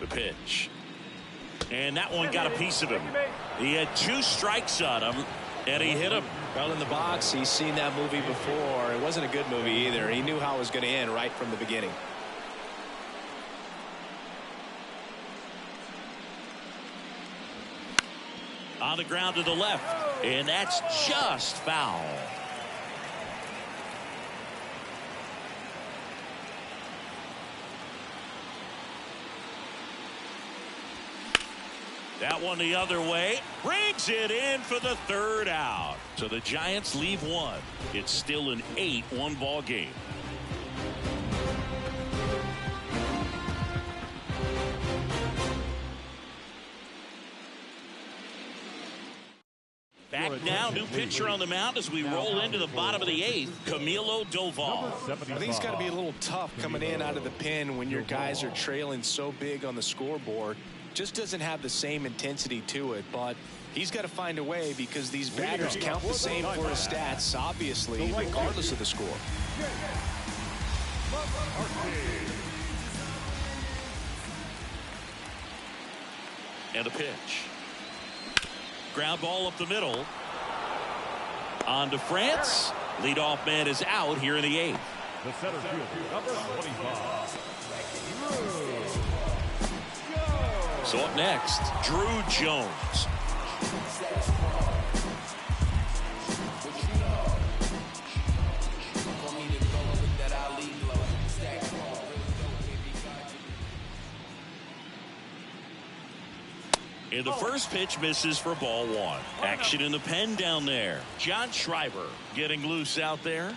The pitch. And that one got a piece of him. He had 2 strikes on him, and he hit him. Well, in the box, he's seen that movie before. It wasn't a good movie either. He knew how it was going to end right from the beginning. On the ground to the left, and that's just foul. That one the other way, brings it in for the 3rd out. So the Giants leave 1. It's still an 8-1 ball game. Back now, new pitcher on the mound as we roll into the bottom of the 8th, Camilo Doval. I think it's got to be a little tough coming in out of the pen when your guys are trailing so big on the scoreboard. Just doesn't have the same intensity to it, but he's got to find a way because these batters count the same for his stats, obviously, regardless of the score. And a pitch. Ground ball up the middle. On to France. Leadoff man is out here in the 8th. The center fielder, number 25. So up next, Drew Jones. And the first pitch misses for ball 1. Action in the pen down there. John Schreiber getting loose out there.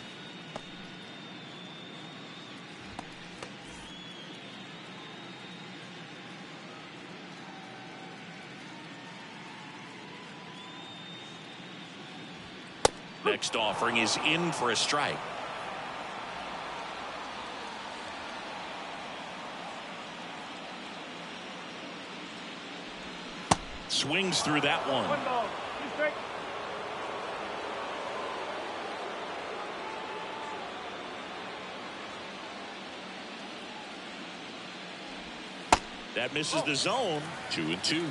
Next offering is in for a strike. Swings through that one. 1 ball, 2 strikes. That misses the zone. 2-2.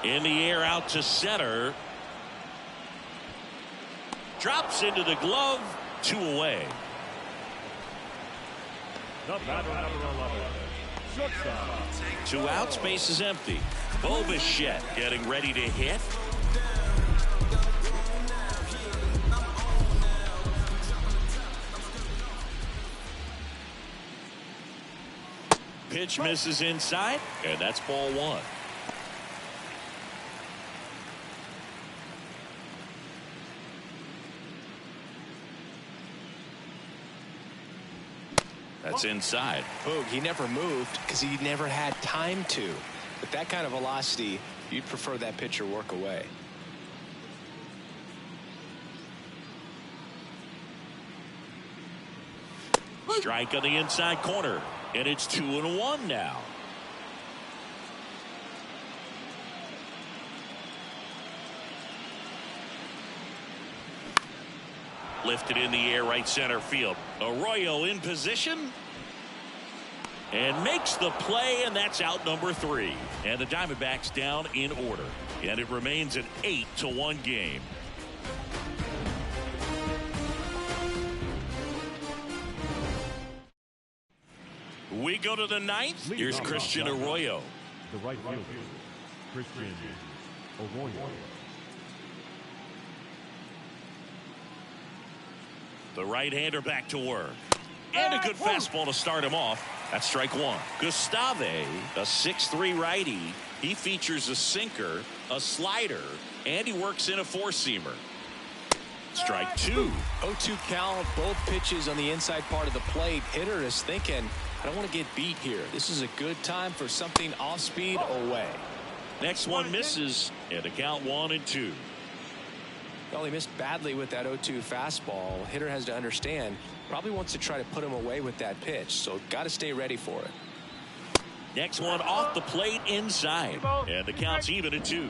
In the air out to center. Drops into the glove. 2 away. The batter, number 11. Shortstop. 2 outs, base is empty. Bo Bichette getting ready to hit. Pitch misses inside, and that's ball 1. That's inside. Boog, he never moved because he never had time to. With that kind of velocity, you'd prefer that pitcher work away. Strike on the inside corner, and it's 2-1 now. Lifted in the air, right center field. Arroyo in position and makes the play, and that's out number 3. And the Diamondbacks down in order, and it remains an 8-1 game. We go to the 9th. Here's Christian Arroyo. The right fielder, Christian Arroyo. The right-hander back to work. And a good fastball to start him off. That's strike 1. Gustave, a 6'3" righty. He features a sinker, a slider, and he works in a 4-seamer. Strike 2. 0-2 count, both pitches on the inside part of the plate. Hitter is thinking, I don't want to get beat here. This is a good time for something off speed away. Next one misses, and a count 1-2. Well, he missed badly with that 0-2 fastball. Hitter has to understand, probably wants to try to put him away with that pitch, so got to stay ready for it. Next one off the plate inside, and the count's even at 2.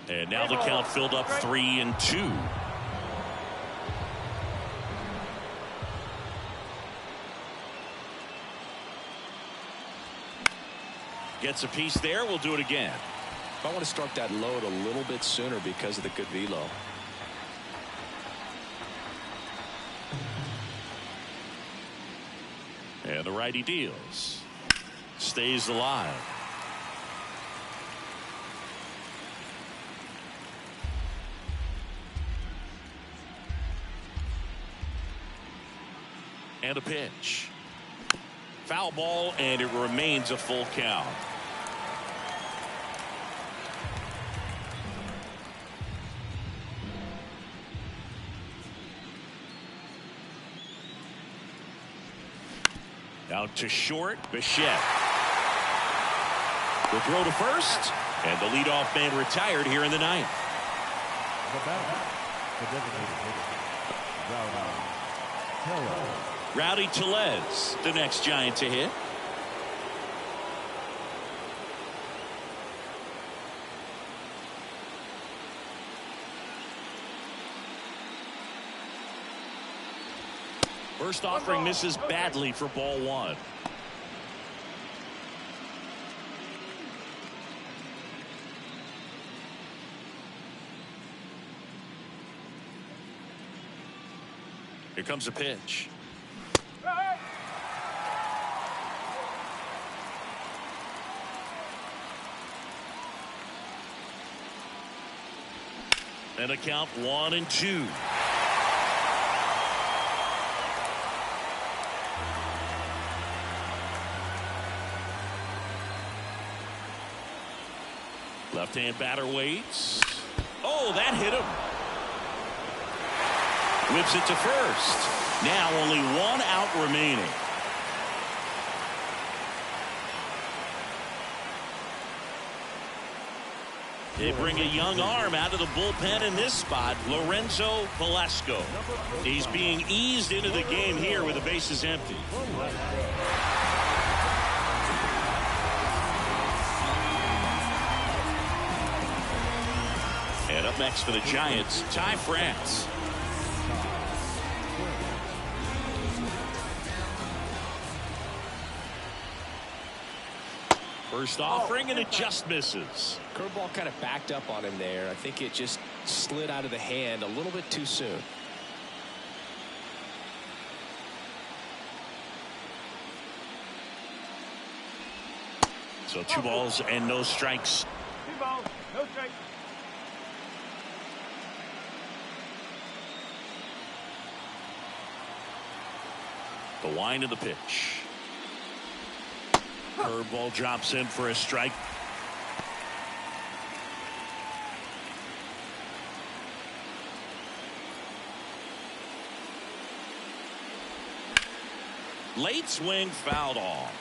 And now the count filled up 3-2. Gets a piece there. We'll do it again. I want to start that load a little bit sooner because of the good velo. And the righty deals. Stays alive. And a pitch. Foul ball, and it remains a full count. Out to short, Bichette. The throw to first, and the leadoff man retired here in the ninth. Rowdy Tellez, the next Giant to hit. First offering misses badly for ball one. Here comes a pitch. And a count 1-2. Left-hand batter waits. Oh, that hit him. Whips it to first. Now only one out remaining. They bring a young arm out of the bullpen in this spot, Lorenzo Velasco. He's being eased into the game here with the bases empty. And up next for the Giants, Ty France. First offering, and it just misses. Curveball kind of backed up on him there. I think it just slid out of the hand a little bit too soon. So 2 balls and no strikes. 2 balls, no strikes. The wind of the pitch. Curveball drops in for a strike. Late swing fouled off.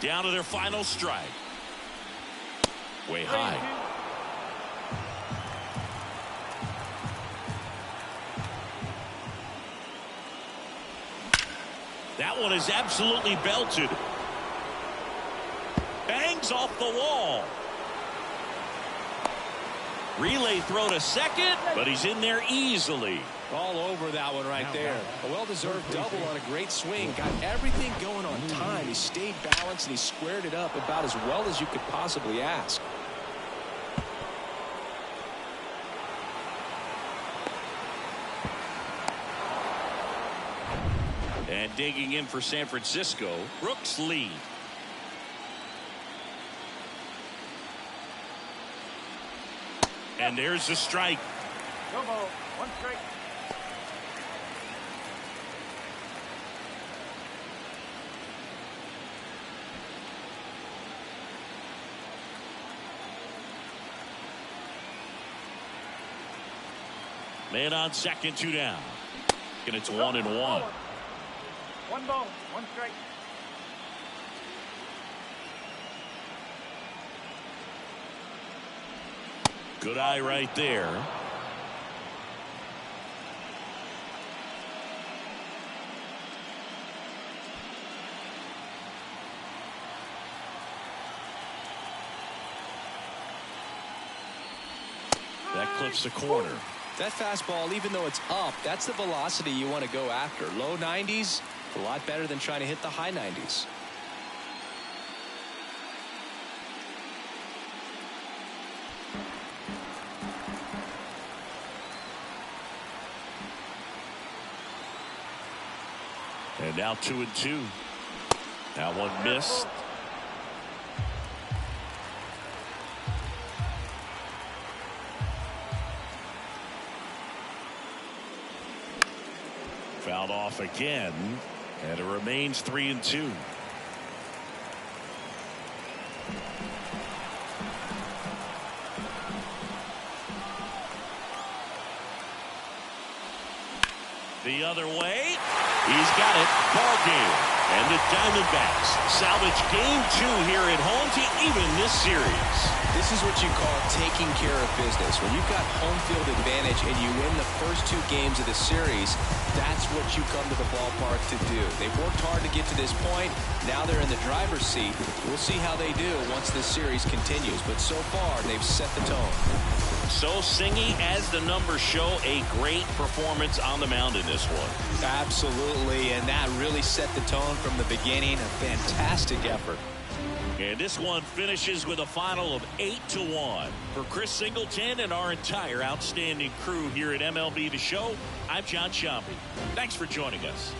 Down to their final strike. Way high. That one is absolutely belted. Bangs off the wall. Relay throw to second, but he's in there easily. All over that one right there. A well-deserved double on a great swing. Got everything going on time. He stayed balanced and he squared it up about as well as you could possibly ask. And digging in for San Francisco, Brooks Lee. And there's the strike. No ball, 1 strike. Man on second, 2 down. And it's 1-1. 1 ball, 1 strike. Good eye right there. That clips the corner. That fastball, even though it's up, that's the velocity you want to go after. Low 90s, a lot better than trying to hit the high 90s. And now 2-2. That one missed. Fouled off again, and it remains 3-2. The other way. He's got it. Ball game. And the Diamondbacks salvage game 2 here at home to even this series. This is what you call taking care of business. When you've got home field advantage and you win the first 2 games of the series, that's what you come to the ballpark to do. They've worked hard to get to this point. Now they're in the driver's seat. We'll see how they do once this series continues. But so far, they've set the tone. So Singy, as the numbers show, a great performance on the mound in this one. Absolutely, and that really set the tone from the beginning. A fantastic effort. And this one finishes with a final of 8-1. For Chris Singleton and our entire outstanding crew here at MLB The Show, I'm John Sciambi. Thanks for joining us.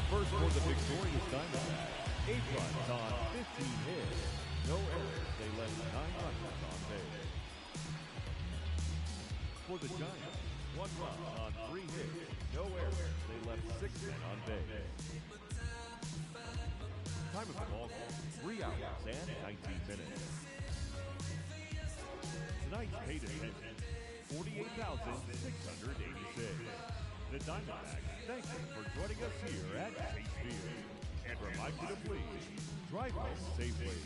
First for the victorious Diamondbacks, 8 runs on 15 hits. No errors, they left 9 runners on base. For the Giants, 1 run on 3 hits. No errors, they left 6 men on base. Time of the ball game, 3 hours and 19 minutes. Tonight's paid attendance, 48,686. The Diamondbacks thank you for joining us here at Chase Field. And remind you to please drive home safely.